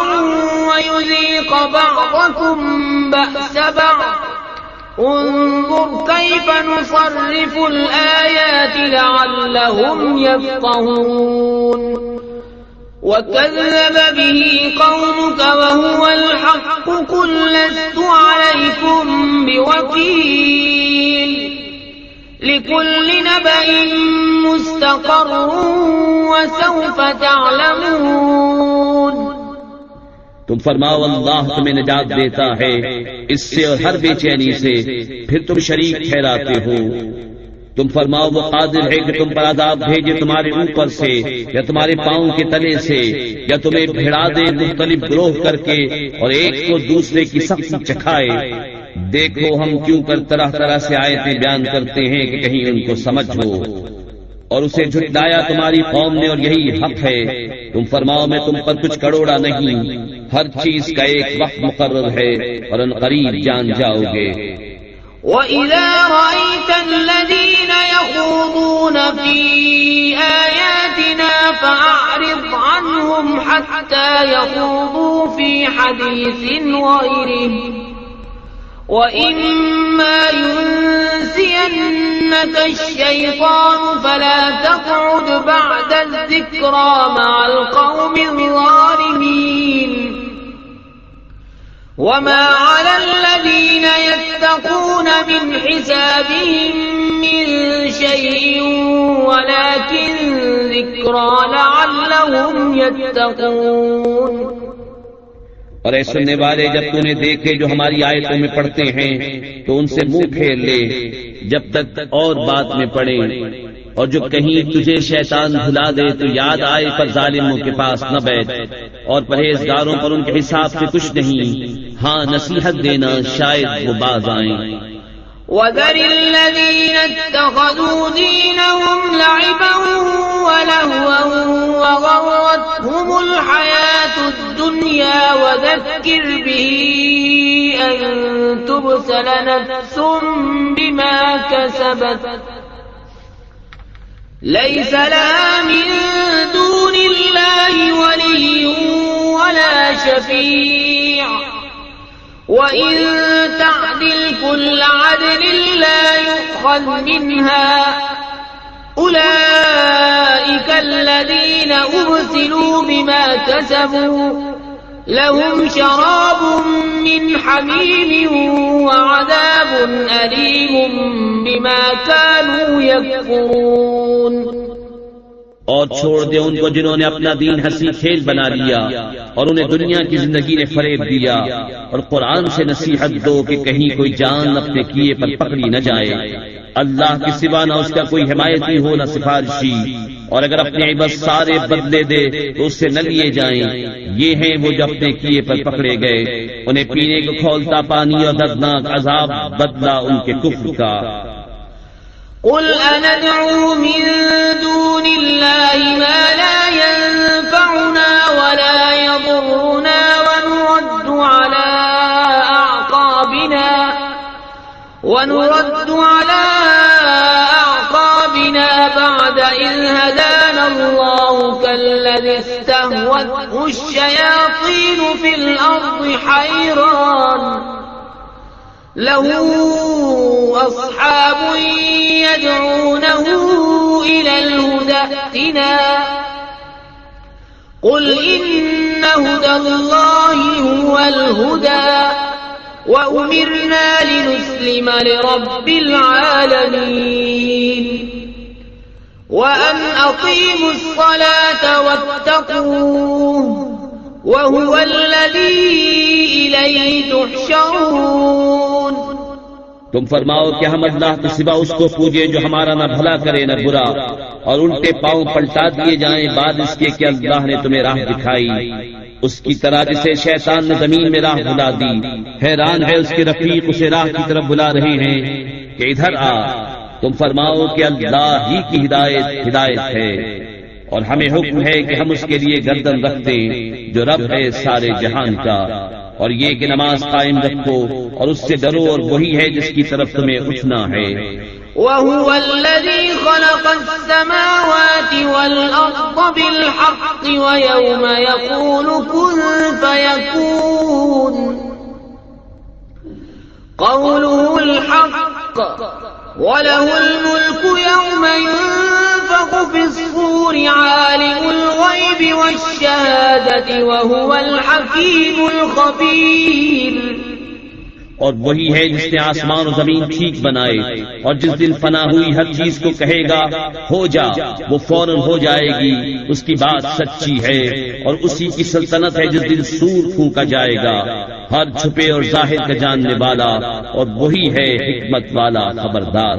ويذيق بعضكم بأس بعض۔ انظر كيف نصرف الآيات لعلهم يفقهون۔ وكذب به قومك وهو الحق قل لست عليكم بوكيل لكل نبأ مستقر وسوف تعلمون۔ تم فرماؤ اللہ تمہیں نجات دیتا ہے اس سے اور ہر بے چینی سے، پھر تم شریک ٹھہراتے ہو۔ تم فرماؤ وہ قادر ہے کہ تم پر عذاب بھیجے تمہارے اوپر سے یا تمہارے پاؤں کے تلے سے، یا تمہیں بھیڑا دے مختلف گروہ کر کے اور ایک کو دوسرے کی سختی چکھائے۔ دیکھو ہم کیوں کر طرح طرح سے آیتیں بیان کرتے ہیں کہ کہیں ان کو سمجھ ہو، اور اسے جھٹلایا تمہاری قوم نے اور یہی حق ہے۔ تم فرماؤ میں تم پر کچھ کڑوڑا نہیں، ہر چیز کا ایک وقت مقرر ہے اور ان قریب جان جاؤ گے۔ وَإِذَا رَأَيْتَ الَّذِينَ يَخُوضُونَ فِي آيَاتِنَا فَأَعْرِضْ عَنْهُمْ حَتَّى يَخُوضُوا فِي حَدِيثٍ غَيْرِهِ وَإِمَّا يُنْسِيَنَّكَ الشَّيْطَانُ فَلَا تَقْعُدْ بَعْدَ الذِّكْرَى مَعَ الْقَوْمِ الظَّالِمِينَ وَمَا عَلَى الَّذِينَ يَتَّقُونَ مِنْ حِسَابِهِمْ مِنْ شَيْءٍ وَلَكِنْ ذِكْرَى لَعَلَّهُمْ يَتَّقُونَ۔ اور اے سننے والے، جب تو نے دیکھے جو ہماری آیتوں میں پڑھتے ہیں تو ان سے منہ پھیر لے جب تک اور بات میں پڑھیں، اور جو کہیں تجھے شیطان بھلا دے تو یاد آئے پر ظالموں کے پاس نہ بیٹھ، اور پرہیزگاروں پر ان کے حساب سے کچھ نہیں، ہاں نصیحت دینا شاید وہ باز آئیں۔ وَذَرِ الَّذِينَ اتَّخَذُوا دِينَهُمْ لَعِبًا وَلَهْوًا وَغَرَّتْهُمُ الْحَيَاةُ الدُّنْيَا وَذَكِّرْ بِهِ أَن تُبْسَلَ نَفْسٌ بِمَا كَسَبَتْ لَيْسَ لَهَا مِن دُونِ اللَّهِ وَلِيٌّ وَلَا شَفِيعٌ وَإِن تَعْدِلْ كُلَّ عَدْلٍ لَّا يُؤْخَذْ مِنْهَا أُولَئِكَ الَّذِينَ أُبْسِلُوا بِمَا كَسَبُوا لَهُمْ شَرَابٌ مِّنْ حَمِيمٍ وَعَذَابٌ أَلِيمٌ بِمَا كَانُوا يَكْفُرُونَ۔ اور چھوڑ دے ان کو جنہوں نے اپنا دین ہنسی کھیل بنا لیا اور انہیں دنیا کی زندگی نے فریب دیا، اور قرآن سے نصیحت دو کہ کہیں کوئی جان اپنے کیے پر پکڑی نہ جائے۔ اللہ کے سوا نہ اس کا کوئی حمایتی ہو نہ سفارشی، اور اگر اپنے عباد سارے بدلے دے تو اس سے نہ لیے جائیں۔ یہ ہیں وہ جو اپنے کیے پر پکڑے گئے، انہیں پینے کو کھولتا پانی اور دردناک عذاب بدلا ان کے کفر کا۔ قل أندعو من دون الله ما لا ينفعنا ولا يضرنا ونرد على أعقابنا بعد إذ هدانا الله كالذي استهوته الشياطين في الأرض حيران له أصحاب يدعونه إلى الهدى ائتنا قل إن هدى الله هو الهدى وأمرنا لنسلم لرب العالمين وأن أقيموا الصلاة واتقوه وهو الذي إليه تحشرون۔ تم فرماؤ کہ ہم اللہ کے سوا اس کو پوجیں جو ہمارا نہ بھلا کرے نہ برا، اور الٹے پاؤں پلٹا دیے جائیں بعد اس کے کہ اللہ نے تمہیں راہ دکھائی، اس کی طرح جسے شیطان نے زمین میں راہ بلا دی۔ حیران ہے اس کے رفیق اسے راہ کی طرف بلا رہے ہیں کہ ادھر آ۔ تم فرماؤ کہ اللہ ہی کی ہدایت ہے، اور ہمیں حکم ہے کہ ہم اس کے لیے گردن رکھ دیں جو رب ہے سارے جہان کا، اور یہ کہ نماز قائم رکھو اور اس سے ڈرو، اور وہی ہے جس کی طرف تمہیں اٹھنا ہے۔ وَهُوَ الَّذِي خَلَقَ السَّمَاوَاتِ وَالْأَرْضَ بِالْحَقِّ وَيَوْمَ يَقُولُ كُن فَيَكُونُ قَوْلُهُ الْحَقُّ وَلَهُ الْمُلْكُ يَوْمَ يُنفَخُ فِي الصُّورِ عَالِمُ الْغَيْبِ وَالشَّهَادَةِ وَهُوَ الْحَكِيمُ الْخَبِيرُ۔ اور وہی ہے جس نے آسمان و زمین ٹھیک بنائے، اور جس دن فنا ہوئی ہر چیز کو کہے گا ہو جا، وہ فوراً ہو جائے گی، اس کی بات سچی ہے، اور اسی کی سلطنت ہے جس دن سور پھونکا جائے گا، ہر چھپے اور ظاہر کا جاننے والا، اور وہی ہے حکمت والا خبردار۔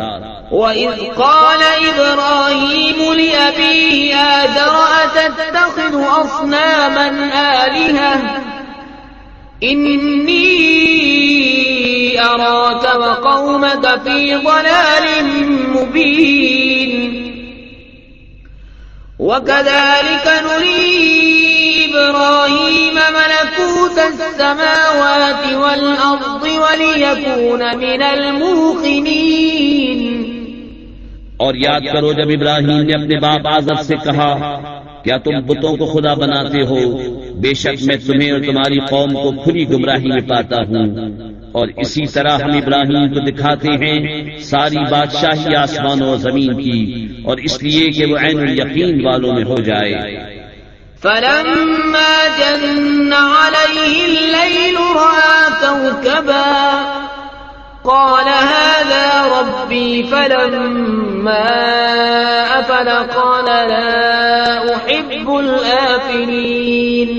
وَإِذْ قَالَ إِبْرَاهِيمُ لِأَبِيهِ آزَرَ أَتَتَّخِذُ أَصْنَامًا آلِهَةً إِنِّي أَرَاكَ وَقَوْمَكَ فِي ضَلَالٍ مُبِينٍ وَكَذَلِكَ نُرِي إِبْرَاهِيمَ مَلَكُوتَ السَّمَاوَاتِ وَالْأَرْضِ وَلِيَكُونَ مِنَ الْمُوقِنِينَ۔ اور یاد کرو جب ابراہیم نے اپنے باپ آزر سے کہا کیا تم بتوں کو خدا بناتے ہو؟ بے شک میں تمہیں اور تمہاری قوم کو کھلی گمراہی میں پاتا ہوں، اور اسی طرح ہم ابراہیم کو دکھاتے ہیں ساری بادشاہی آسمان و زمین کی، اور اس لیے کہ وہ عین الیقین والوں میں ہو جائے۔ فلما جن عليه الليل رأى كوكبا قال هذا ربي فلما أفل قال لا أحب الآفلين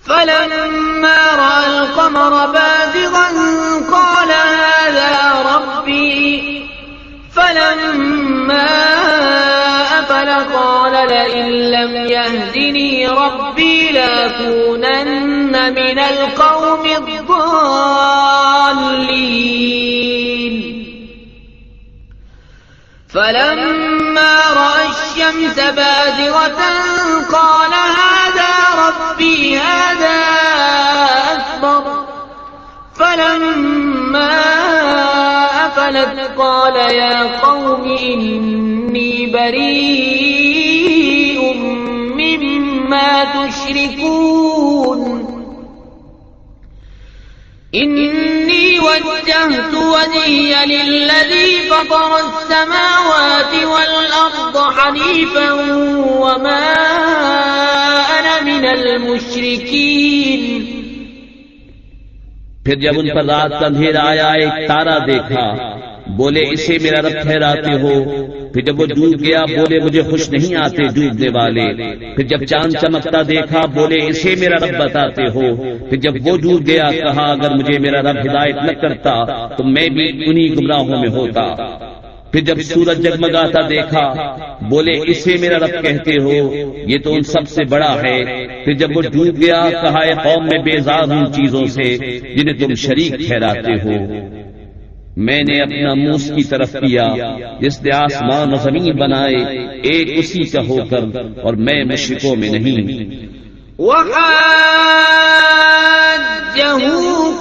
فلما رأى القمر بازغا قال هذا ربي فلما أفل قال لئن لم يهدني ربي لأكونن من القوم الضالين فلما رأى الشمس بازغة قال هذا ربي هذا أكبر فلما أفلت قال يا قوم إني بريء مما تشركون إني وجهت وجهي للذي فطر السماوات والأرض حنيفا وما أنا من المشركين۔ پھر جب ان پر رات کا اندھیرا آیا ایک تارا دیکھا، بولے اسے میرا رب ٹھہراتے ہو۔ پھر جب وہ ڈوب گیا بولے مجھے خوش نہیں آتے ڈوبنے والے۔ پھر جب چاند چمکتا دیکھا بولے اسے میرا رب بتاتے ہو۔ پھر جب وہ ڈوب گیا کہا اگر مجھے میرا رب ہدایت نہ کرتا تو میں بھی انہی گمراہوں میں ہوتا۔ پھر جب سورج جگمگاتا دیکھا بولے اسے میرا رب کہتے ہو، یہ تو ان سب سے بڑا ہے۔ پھر جب وہ ڈوب گیا کہا اے قوم میں بیزار ہوں چیزوں سے جنہیں تم شریک ٹھہراتے ہو۔ میں نے اپنا منہ اس کی طرف کیا جس نے آسمان و زمین بنائے ایک اسی کا ہو کر، اور میں مشرکوں میں نہیں۔ وحاجه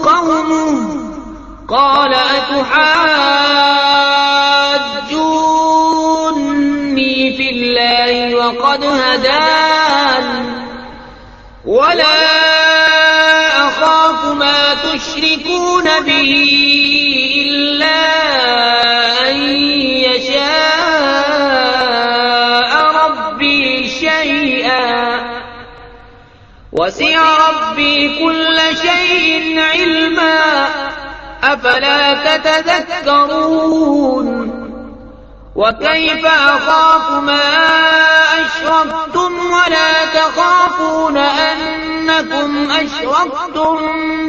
قومه قال أتحاجوني في الله وقد هدان ولا أخاف ما تشركون به إلا أن يشاء ربي شيئا وسع ربي كل شيء علما أفلا تتذكرون وكيف أخاف ما أشركتم ولا تخافون أنكم أشركتم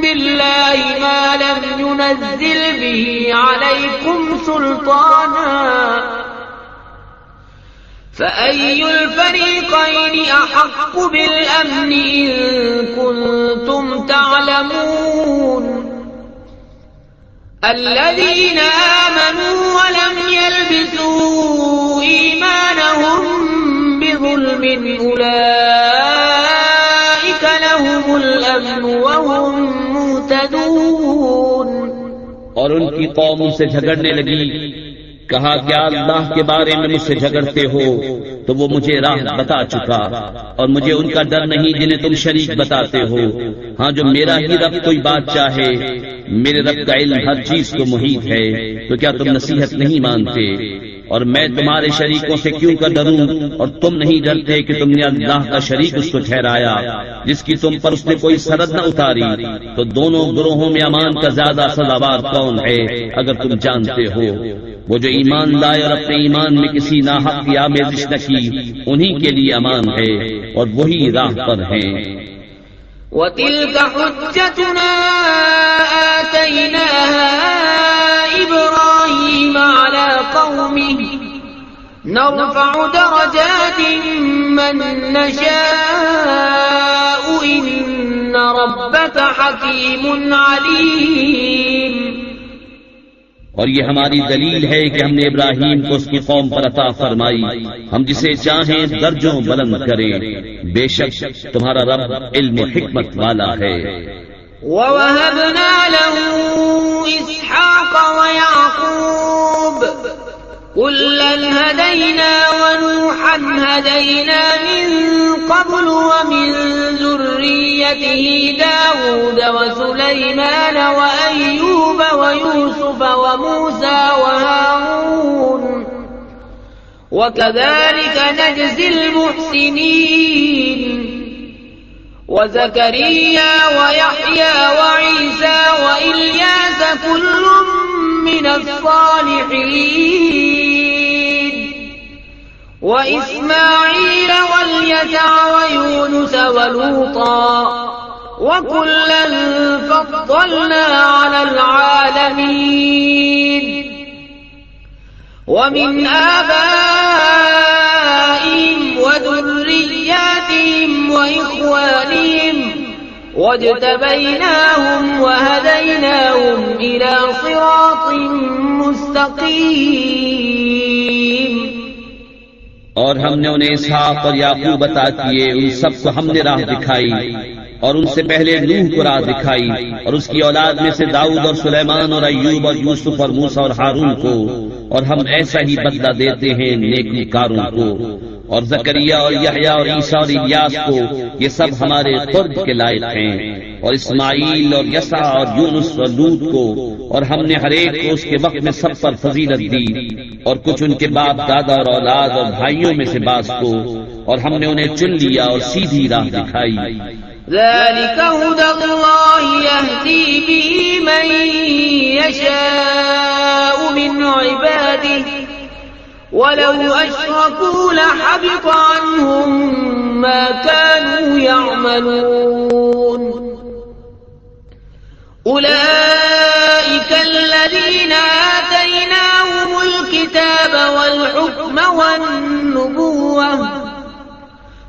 بالله ما لم ينزل به عليكم سلطانا فأي الفريقين أحق بالأمن إن كنتم تعلمون الذين آمنوا ولم يلبسوا إيمانهم بظلم أولئك لهم الأمن وهم مهتدون۔ اور ان کی قوم ان سے جھگڑنے لگی، کہا کیا اللہ کے بارے میں مجھ سے جھگڑتے ہو؟ تو وہ مجھے راہ بتا چکا، اور مجھے ان کا ڈر نہیں جنہیں تم شریک بتاتے ہو۔ ہاں جو میرا ہی رب کوئی بات چاہے، میرے رب کا علم ہر چیز کو محیط ہے، تو کیا تم نصیحت نہیں مانتے؟ اور میں تمہارے شریکوں سے کیوں کر ڈروں، اور تم نہیں ڈرتے کہ تم نے اللہ کا شریک اس کو ٹھہرایا جس کی تم پر اس نے کوئی سرحد نہ اتاری۔ تو دونوں گروہوں میں امان کا زیادہ سزاوار کون ہے اگر تم جانتے ہو؟ وہ جو ایمان لائے اور اپنے ایمان میں کسی ناحق کی آمیزش نہ کی، انہی کے لیے امان ہے اور وہی راہ پر ہیں۔ وَتِلْكَ حُجَّتُنَا آتَيْنَاهَا إِبْرَاهِيمَ عَلَى قَوْمِهِ نَرْفَعُ دَرَجَاتٍ مَّن نَّشَاءُ إِنَّ رَبَّكَ حَكِيمٌ عَلِيمٌ۔ اور یہ ہماری دلیل ہے کہ ہم نے ابراہیم کو اس کی قوم پر عطا فرمائی، ہم جسے چاہیں درجوں بلند کریں، بے شک تمہارا رب علم و حکمت والا ہے۔ وَوَهَبْنَا لَهُ إِسْحَاقَ وَيَعْقُوبَ كلا هدينا ونوحا هدينا من قبل ومن ذريته داود وسليمان وأيوب ويوسف وموسى وهارون وكذلك نجزي المحسنين وزكريا ويحيى وعيسى وإلياس كل من الصالحين وإسماعيل واليسع ويونس ولوطا وكلا فضلنا على العالمين ومن آبائهم وذرياتهم وإخوانهم واجتبيناهم وهديناهم إلى صراط مستقيم. اور ہم نے انہیں اسحاق اور یعقوب عطا کیے، ان سب کو ہم نے راہ دکھائی، اور ان سے پہلے نوح کو راہ دکھائی، اور اس کی اولاد میں سے داؤد اور سلیمان اور ایوب اور یوسف اور موسیٰ اور ہارون کو، اور ہم ایسا ہی بدلہ دیتے ہیں نیکوکاروں کو. اور زکریا اور یحییٰ اور عیسیٰ اور الیاس کو، یہ سب ہمارے قرب کے لائق ہیں. اور اسماعیل اور یسع اور یونس اور لوط کو، اور ہم نے ہر ایک کو اس کے وقت میں سب پر فضیلت دی، اور کچھ ان کے باپ دادا اور اولاد اور بھائیوں میں سے بعض کو، اور ہم نے انہیں چن لیا اور سیدھی راہ دکھائی. ذلك هدى الله يهدي به من يشاء من عباده ولو أشركوا لحبط عنهم ما كانوا يعملون. أولئك الذين آتيناهم الكتاب والحكم والنبوة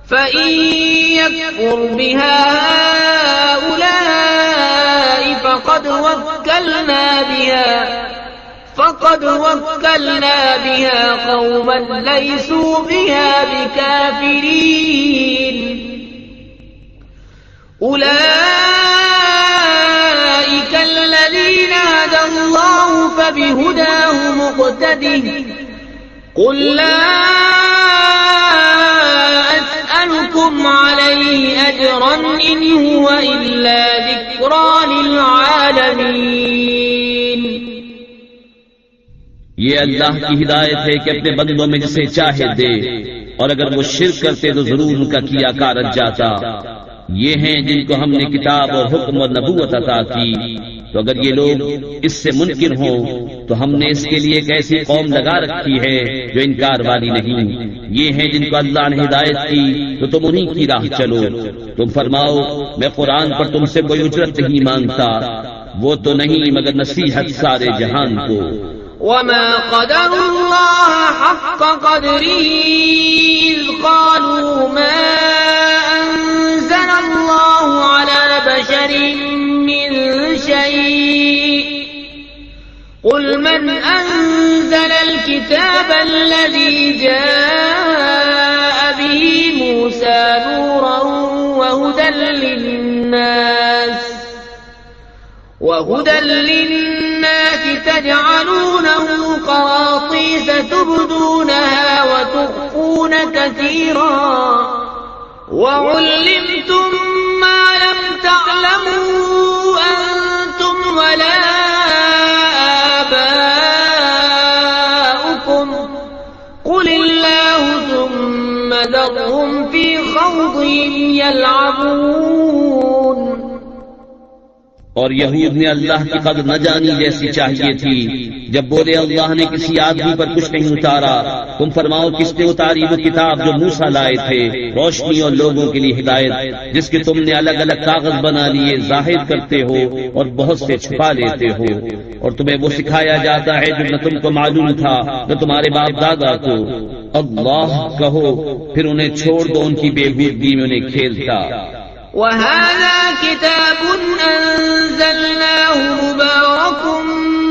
فإن يكفر بها هؤلاء فقد وكلنا بها قوما ليسوا بها بكافرين. أولئك الذين هدى الله فبهداه مقتده. قل لا أسألكم عليه أجرا إن هو إلا ذكرى للعالمين. یہ اللہ کی ہدایت ہے کہ اپنے بندوں میں جسے چاہے دے، اور اگر وہ شرک کرتے تو ضرور ان کا کیا کار رت جاتا. یہ ہیں جن کو ہم نے کتاب اور حکم اور نبوت عطا کی، تو اگر یہ لوگ اس سے منکر ہوں تو ہم نے اس کے لیے ایک ایسی قوم لگا رکھی ہے جو انکار والی نہیں. یہ ہیں جن کو اللہ نے ہدایت کی تو تم انہی کی راہ چلو. تم فرماؤ میں قرآن پر تم سے کوئی اجرت نہیں مانگتا، وہ تو نہیں مگر نصیحت سارے جہان کو. وما قدر الله حق قدره إذ قالوا ما أنزل الله على بشر من شيء. قل من أنزل الكتاب الذي جاء به موسى نورا وهدى للناس تجعلونه قراطيس تبدونها وتخفون كثيرا وعلمتم ما لم تعلموا أنتم ولا آباؤكم قل الله ثم ذرهم في خوضهم يلعبون. اور یہود نے اللہ کی قدر نہ جانی جیسی چاہیے تھی جب بولے اللہ نے کسی آدمی پر کچھ نہیں اتارا. تم فرماؤ کس نے اتاری وہ کتاب جو موسیٰ لائے تھے، روشنی اور لوگوں کے لیے ہدایت، جس کے تم نے الگ الگ کاغذ بنا لیے، ظاہر کرتے ہو اور بہت سے چھپا لیتے ہو. اور تمہیں وہ سکھایا جاتا ہے جو نہ تم کو معلوم تھا نہ تمہارے باپ دادا کو. اللہ کہو پھر انہیں چھوڑ دو ان کی بےہودگی میں انہیں کھیلتا. وهذا كتاب أنزلناه مبارك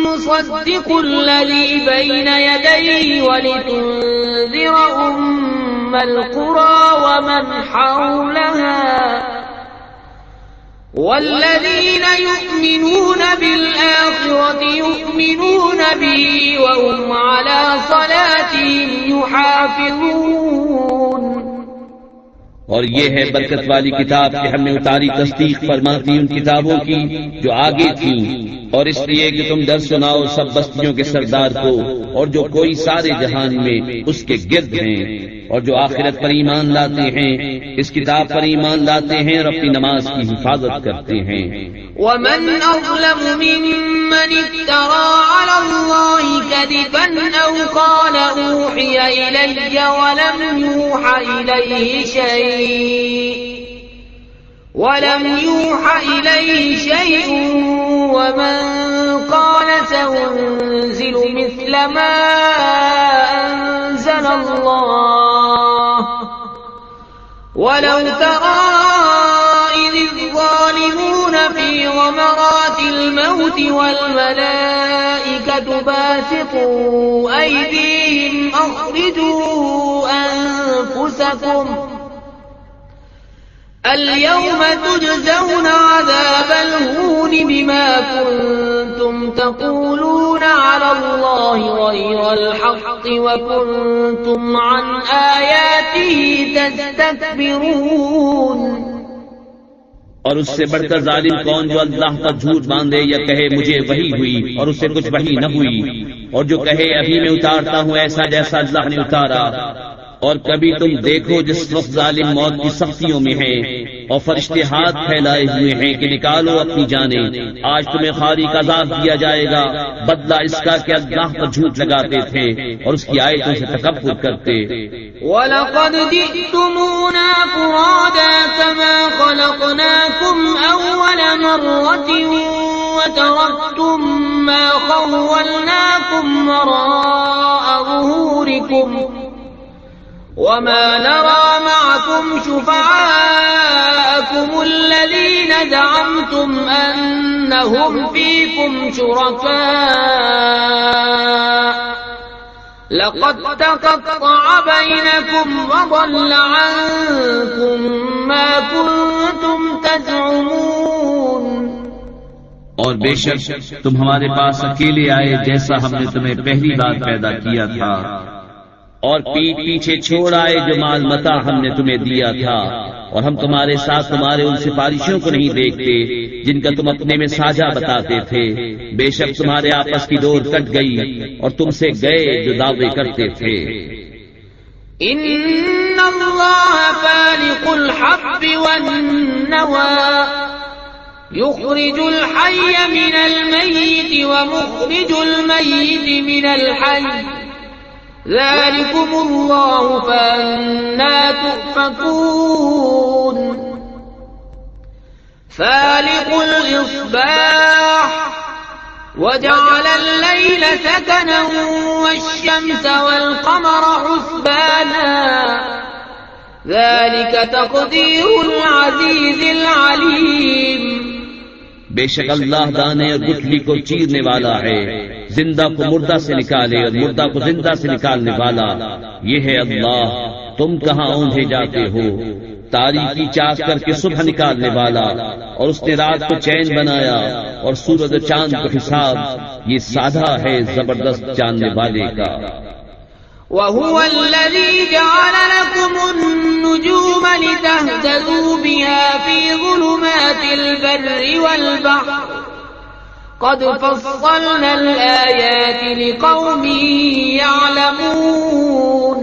مصدق الذي بين يديه ولتنذر أم القرى ومن حولها والذين يؤمنون بالآخرة يؤمنون به وهم على صلاة حافظون. اور یہ ہے برکت والی کتاب کہ ہم نے اتاری تصدیق فرماتی ان کتابوں کی جو آگے تھیں، اور اس لیے کہ تم در سناؤ سب بستیوں کے سردار کو اور جو کوئی سارے جہان میں اس کے گرد ہیں، اور جو آخرت پر ایمان لاتے ہیں، اس کتاب پر ایمان لاتے ہیں اور اپنی نماز کی حفاظت کرتے ہیں. ومن أظلم ممن افترى على الله كذبا أو قال أوحي إلي ولم يوحى إليه شيء ومن قال سأنزل مثل ما أنزل الله. ولو ترى إذ الظالمون في غمرات الموت والملائكة باسطوا أيديهم أخرجوا أنفسكم اليوم تجزون عذاب الهون بما كنتم تقولون على الله غير الحق وكنتم عن آياته تستكبرون. اور اس سے بڑھ کر ظالم کون جو اللہ کا جھوٹ باندھے یا کہے مجھے وحی ہوئی اور اس سے کچھ وحی نہ ہوئی، اور جو کہے ابھی میں اتارتا ہوں ایسا جیسا اللہ نے اتارا. اور کبھی تم دیکھو جس وقت ظالم موت کی سختیوں میں ہیں اور فرشتے ہاتھ پھیلائے ہوئے ہیں کہ نکالو اپنی جانیں، آج تمہیں خاری کا عذاب دیا جائے گا، بدلہ اس کا کہ اللہ پر جھوٹ لگاتے تھے اور اس کی آیتوں سے تکبر کرتے. وَلَقَدْ جِئْتُمُونَا فُرَادَى كَمَا خَلَقْنَاكُمْ أَوَّلَ مَرَّةٍ وَتَرَكْتُم مَّا خَوَّلْنَاكُمْ وَرَاءَ ظُهُورِكُمْ وما نرى معكم شفعاءكم الذين زعمتم أنهم فيكم شركاء لقد تقطع بينكم وضل عنكم ما كنتم تزعمون. اور بے شک تم ہمارے پاس اکیلے آئے جیسا ہم نے تمہیں پہلی بار پیدا کیا تھا، اور پیٹ پیچھے چھوڑ آئے جو مال متاع ہم نے تمہیں دیا تھا، اور ہم تمہارے ساتھ تمہارے ان سفارشوں کو نہیں دیکھتے جن کا تم اپنے میں ساجھا بتاتے تھے. بے شک تمہارے آپس کی ڈور کٹ گئی اور تم سے گئے جو دعوے کرتے تھے. ان اللہ فالق الحب والنوى يخرج الحي من الميت ومخرج الميت من الحي ذلكم الله فأنا تؤفكون. فالق الإصباح وجعل الليل سكنا والشمس والقمر حسبانا ذلك تقدير العزيز العليم. بے شک اللہ دانے اور گٹھلی کو چیرنے والا ہے، زندہ کو مردہ سے نکالے اور مردہ کو زندہ سے نکالنے والا یہ ہے اللہ. تم کہاں اونجے جاتے ہو؟ تاریکی چاک کر کے صبح نکالنے والا، اور اس نے رات کو چین بنایا اور سورج و چاند کو حساب، یہ سادہ ہے زبردست جاننے والے کا. وهو الذي جعل لكم النجوم لتهتدوا بها في ظلمات البر والبحر قد فصلنا الآيات لقوم يعلمون.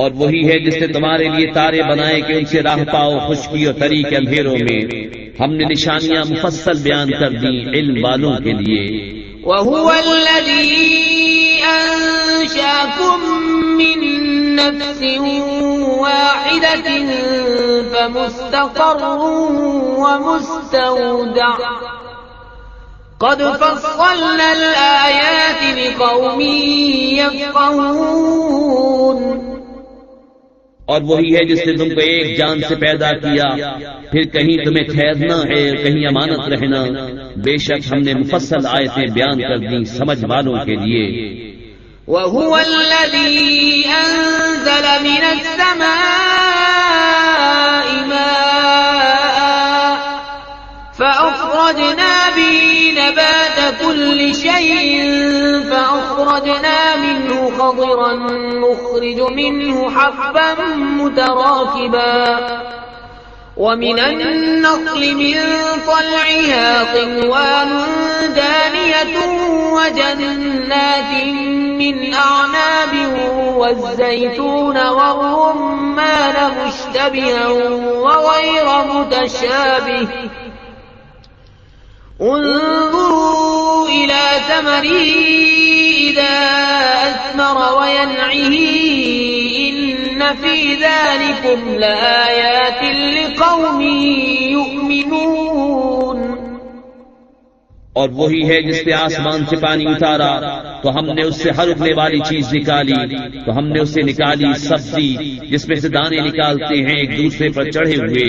اور وہی ہے جس نے تمہارے لیے تارے بنائے کہ ان سے راہ پاؤ خشکی اور تری کے اندھیروں میں. ہم نے نشانیاں مفصل بیان کر دیں علم والوں کے لیے. وهو الذي أنشأكم من نفس واحدة فمستقر ومستودع قد فصلنا الآيات لقوم يفقهون. اور وہی ہے جس نے تم کو ایک جان سے پیدا کیا، پھر کہیں تمہیں ٹھہرنا ہے کہیں امانت رہنا. بے شک ہم نے مفصل آیتیں بیان کر دیں سمجھ والوں کے لیے. وَهُوَ الَّذِي أَنزَلَ مِنَ السَّمَاءِ مَاءً فَأَخْرَجْنَا بِهِ نَبَاتَ كُلِّ شَيْءٍ فأخرجنا منه خضرا نخرج منه حبا متراكبا ومن النخل من طلعها قنوان دانية وجنات من أعناب والزيتون والرمان مشتبها وغير متشابه انظروا إلى ثمره إذا أثمر وينعه إن في ذلكم لآيات لقوم يؤمنون. اور وہی ہے جس نے آسمان سے پانی اتارا تو ہم نے اس سے ہر اگنے والی چیز نکالی، تو ہم نے اسے نکالی سبزی جس میں سے دانے نکالتے ہیں ایک دوسرے پر چڑھے ہوئے،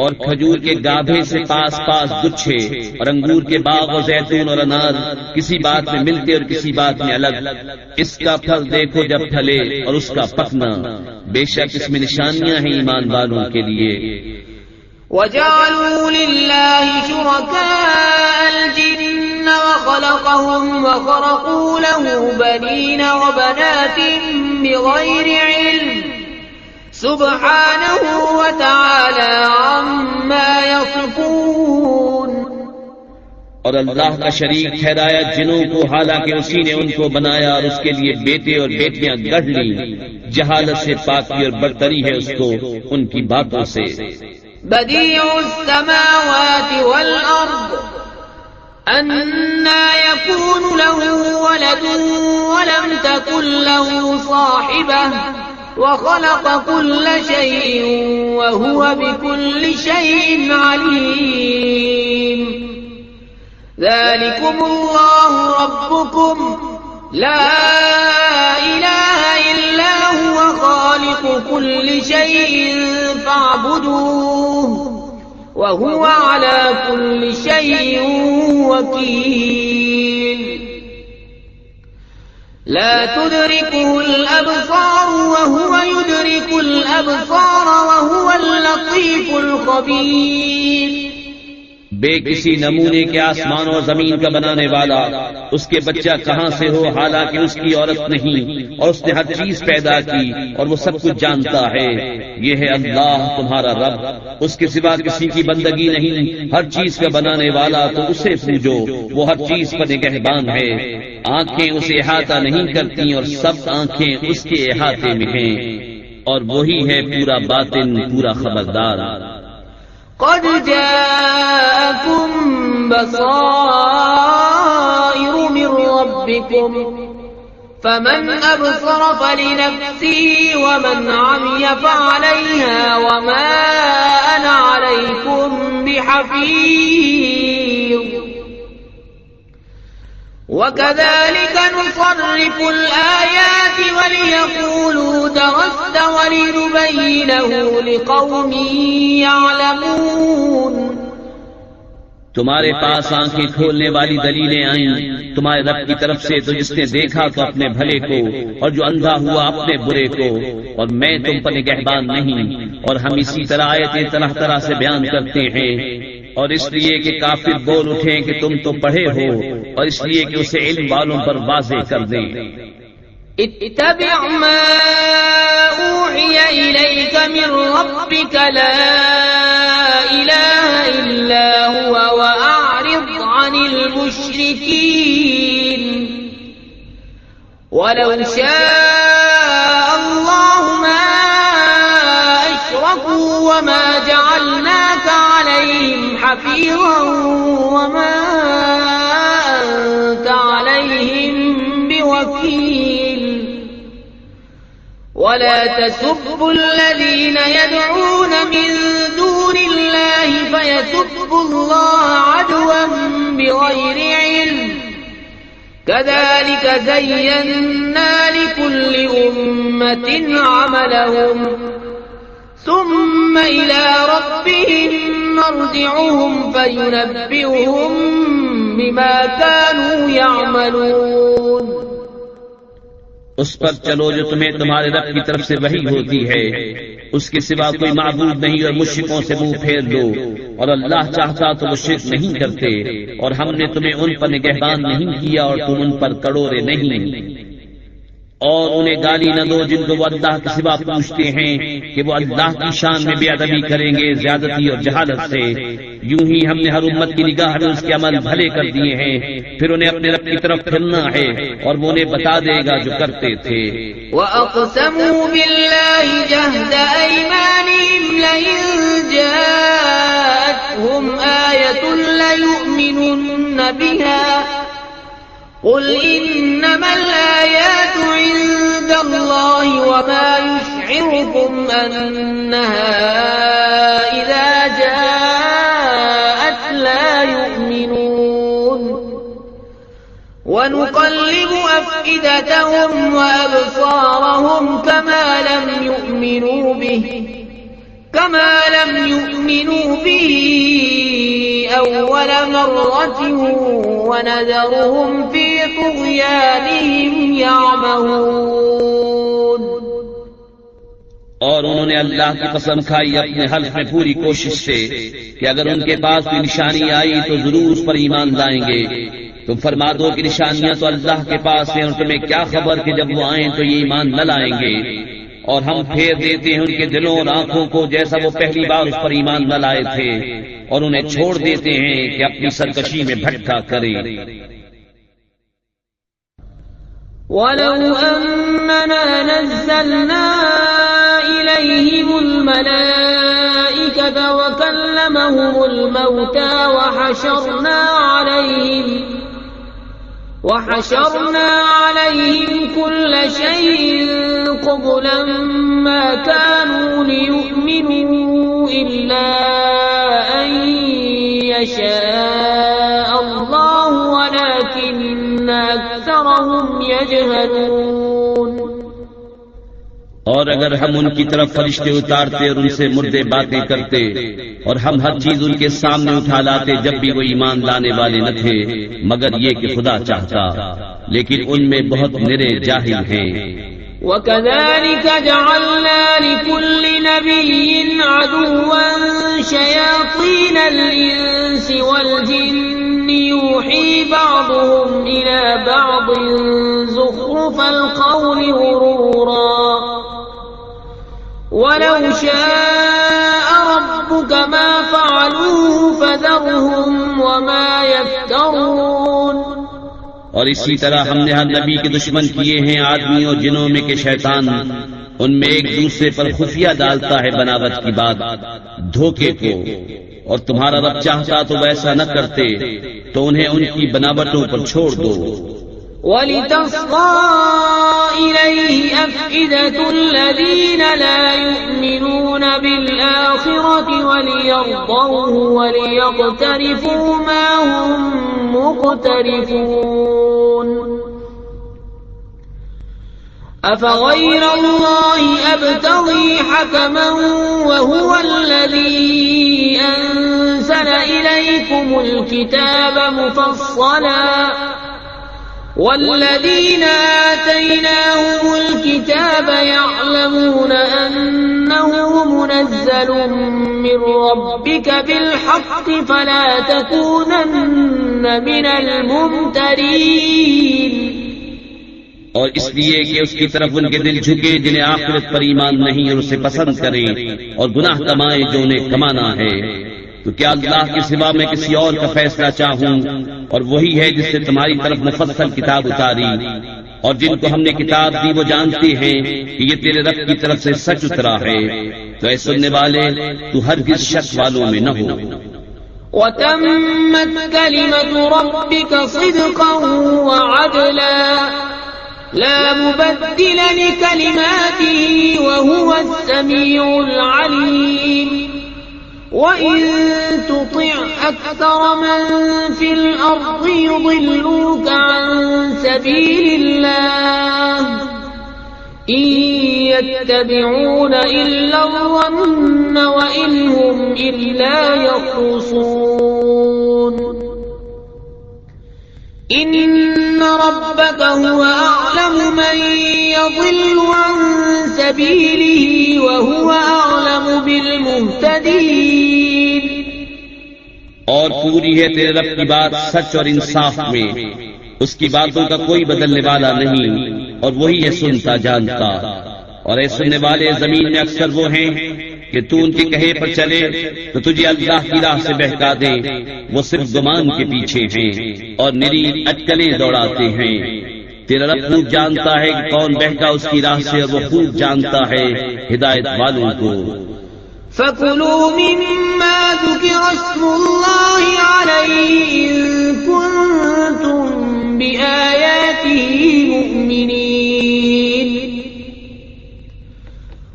اور کھجور کے گابھے سے پاس پاس گچھے، اور انگور کے باغ اور زیتون اور انار کسی بات میں ملتے اور کسی بات میں الگ. اس کا پھل دیکھو جب پھلے اور اس کا پکنا، بے شک اس میں نشانیاں ہیں ایمان والوں کے لیے. وجعلوا لله شركاء الجن وخلقهم وخرقوا له بنين وبنات بغير علم سبحانه وتعالى عما يصفون. اور اللہ کا شریک ٹھہرایا جنوں کو، حالانکہ اسی نے ان کو بنایا اور اس کے لیے بیٹے اور بیٹیاں گڑھ لی. جہالت سے پاکی اور برتری ہے اس کو ان کی باتوں سے. بديع السماوات والأرض أنى يكون له ولد ولم تكن له صاحبة وخلق كل شيء وهو بكل شيء عليم. ذلكم الله ربكم لا إله إلا هو خالق كل شيء فاعبدوه وهو على كل شيء وكيل. لا تدركه الأبصار وهو يدرك الأبصار وهو اللطيف الخبير. بے کسی نمونے کے آسمان اور زمین کا بنانے والا، اس کے بچہ کہاں سے ہو حالانکہ اس کی عورت نہیں، اور اس نے ہر چیز پیدا کی اور وہ سب کچھ جانتا ہے. یہ ہے اللہ تمہارا رب، اس کے سوا کسی کی بندگی نہیں، ہر چیز کا بنانے والا، تو اسے پوجو، وہ ہر چیز پر نگہبان ہے. آنکھیں اسے احاطہ نہیں کرتی اور سب آنکھیں اس کے احاطے میں ہیں، اور وہی ہے پورا باطن، پورا خبردار. قد جاءكم بصائر من ربكم فمن أبصر فلنفسه ومن عمي فعليها وما أنا عليكم بحفيظ. وكذلك نصرف الآيات وليقولوا درست ولنبينه لقوم يعلمون. تمہارے پاس آنکھیں کھولنے والی دلیلیں آئیں تمہارے رب کی طرف سے، تو جس نے دیکھا تو اپنے بھلے کو، اور جو اندھا ہوا اپنے برے کو، اور میں تم پر نگہبان نہیں. اور ہم اسی طرح آیتیں طرح طرح سے بیان کرتے ہیں، اور اس لیے کہ کافر بول اٹھیں کہ تم تو پڑھے ہو، اور اس لیے کہ اسے علم والوں پر واضح کر دیں. اتبع ما اوحی الیک من ربک لا الہ الا هو واعرض عن المشرکین. ولو شاء الله ما اشركوا وما جعلناك عليهم حفيظا وما أنت عليهم بوكيل. ولا تسبوا الذين يدعون من دون الله فيسبوا الله عدوا بغير علم. كذلك زينا لكل أمة عملهم ثم إلى ربهم مرجعهم فينبئهم بما كانوا يعملون. اس پر چلو جو تمہیں تمہارے رب کی طرف سے وحی ہوتی ہے، اس کے سوا کوئی معبود نہیں، اور مشرکوں سے منہ پھیر دو، اور اللہ چاہتا تو وہ شرک نہیں کرتے. اور ہم نے تمہیں ان پر نگہبان نہیں کیا اور تم ان پر کڑوڑے نہیں. اور انہیں گالی نہ دو جن کو وہ اللہ کے سوا پوچھتے ہیں کہ وہ اللہ کی شان میں بے ادبی کریں گے زیادتی اور جہالت سے. یوں ہی ہم نے ہر امت کی نگاہ میں اس کے عمل بھلے کر دیے ہیں، پھر انہیں اپنے رب کی طرف پھرنا ہے اور وہ انہیں بتا دے گا جو کرتے تھے. وَأَقْسَمُوا بِاللَّهِ جَهْدَ أَيْمَانِهِمْ لَئِن جَاءَتْهُمْ آيَةٌ لَّيُؤْمِنُنَّ بِهَا قُلْ إِنَّمَا الْآيَاتُ عِندَ اللَّهِ وَمَا يُشْعِرُكُمْ أَنَّهَا إِذَا جَاءَتْ لَا يُؤْمِنُونَ وَنُقَلِّبُ أَفْئِدَتَهُمْ وَأَبْصَارَهُمْ كَمَا لَمْ يُؤْمِنُوا بِهِ أَوَّلَ مَرَّةٍ وَنَذَرُهُمْ فِي طُغْيَانِهِمْ يَعْمَهُونَ. اور انہوں نے اللہ کی قسم کھائی اپنے حلف میں پوری کوشش سے کہ اگر ان کے پاس کوئی نشانی آئی تو ضرور اس پر ایمان لائیں گے. تم فرما دو کہ نشانیاں تو اللہ کے پاس ہیں، اور تمہیں کیا خبر کہ جب وہ آئیں تو یہ ایمان نہ لائیں گے. اور ہم پھیر دیتے ہیں ان کے دلوں اور آنکھوں کو جیسا وہ پہلی بار اس پر ایمان نہ لائے تھے، اور انہیں چھوڑ دیتے ہیں کہ اپنی سرکشی میں بھٹکا کریں. وَلَوْ أَنَّنَا نَزَّلْنَا إِلَيْهِمُ الْمَلَائِكَةَ وَكَلَّمَهُمُ الْمَوْتَى وَحَشَرْنَا عَلَيْهِمْ كُلَّ شَيْءٍ قُبُلًا مَا كَانُوا لِيُؤْمِنُوا إِلَّا أَن يَشَاءَ اللَّهُ وَلَكِنَّ أَكْثَرَهُمْ يَجْهَلُونَ. اور اگر ہم ان کی طرف فرشتے اتارتے اور ان سے مردے باتیں کرتے اور ہم ہر چیز ان کے سامنے اٹھا لاتے جب بھی وہ ایمان لانے والے نہ تھے مگر یہ کہ خدا چاہتا، لیکن ان میں بہت نرے جاہل ہیں. وَكَذَلِكَ جَعَلْنَا لِكُلِّ نَبِيٍّ عَدُوًّا شَيَاطِينَ الْإِنسِ وَالْجِنِّ يُوحِي بَعْضُهُمْ إِلَى بَعْضٍ زُخْرُفَ الْقَوْلِ غُرُورًا وَلَوْ شَاءَ رَبُّكَ مَا فَعَلُوهُ فَذَرْهُمْ وَمَا يَفْتَرُونَ. اور اسی طرح ہم نے ہر نبی کے دشمن کیے ہیں آدمی اور جنوں میں کہ شیطان ان میں ایک دوسرے پر خفیہ ڈالتا ہے بناوٹ کی بات دھوکے کو، اور تمہارا رب چاہتا تو ویسا نہ کرتے تو انہیں ان کی بناوٹوں پر چھوڑ دو. وَلِتَصْغَىٰ إِلَيْهِ أَفْئِدَةُ الَّذِينَ لَا يُؤْمِنُونَ بِالْآخِرَةِ وَلِيَرْضَوْهُ وَلِيَقْتَرِفُوا مَا هُمْ مُقْتَرِفُونَ. أَفَغَيْرَ اللَّهِ أَبْتَغِي حَكَمًا وَهُوَ الَّذِي أَنزَلَ إِلَيْكُمُ الْكِتَابَ مُفَصَّلًا وَالَّذِينَ آتَيْنَاهُمُ الْكِتَابَ يَعْلَمُونَ أَنَّهُ مُنَزَّلٌ مِّن رَّبِّكَ بِالْحَقِّ فَلَا تَكُونَنَّ مِنَ الْمُمْتَرِينَ. اور اس لیے کہ اس کی طرف ان کے دل جھکے جنہیں آخرت پر ایمان نہیں اور اسے پسند کریں اور گناہ کمائیں جو انہیں کمانا ہے. تو کیا اللہ کے سوا میں کسی اور کا فیصلہ چاہوں؟ اور وہی ہے جس نے تمہاری طرف مفصل کتاب اتاری، اور جن کو ہم نے کتاب دی وہ جانتے ہیں کہ یہ تیرے رب کی طرف سے سچ اترا ہے. تو اے سننے والے تو ہرگز شک والوں میں نہ ہو. وَتَمَّتْ كَلِمَةُ رَبِّكَ صِدْقًا وَعَدْلًا لَا مُبَدِّلَ لِكَلِمَاتِهِ وَهُوَ السَّمِيعُ الْعَلِيمُ. وَإِن تُطِعْ أَكْثَرَ مَن فِي الْأَرْضِ يُضِلُّوكَ عَن سَبِيلِ اللَّهِ إِن يَتَّبِعُونَ إِلَّا الظَّنَّ وَإِنْ هُمْ إِلَّا يَخْرُصُونَ. إِنَّ رَبَّكَ هُوَ أَعْلَمُ مَن يَضِلُّ عَن سَبِيلِهِ وَهُوَ أَعْلَمُ بِالْمُهْتَدِينَ. اور پوری ہے تیرے رب کی بات سچ اور انصاف میں، اس کی باتوں کا کوئی بدلنے والا نہیں، اور وہی ہے سنتا جانتا. اور اے سننے والے، زمین میں اکثر وہ ہیں کہ تو ان کے کہے پر چلے تو تجھے اللہ کی راہ سے بہکا دے. وہ صرف گمان کے پیچھے ہیں اور نری اٹکلیں دوڑاتے ہیں. تیرا رب خوب جانتا ہے کہ کون بہکا اس کی راہ سے، اور وہ خوب جانتا ہے ہدایت والوں کو. فَكُلُوا مِمَّا ذُكِرَ اسْمُ اللَّهِ عَلَيْهِ إِن كُنتُم بِآيَاتِهِ مُؤْمِنِينَ.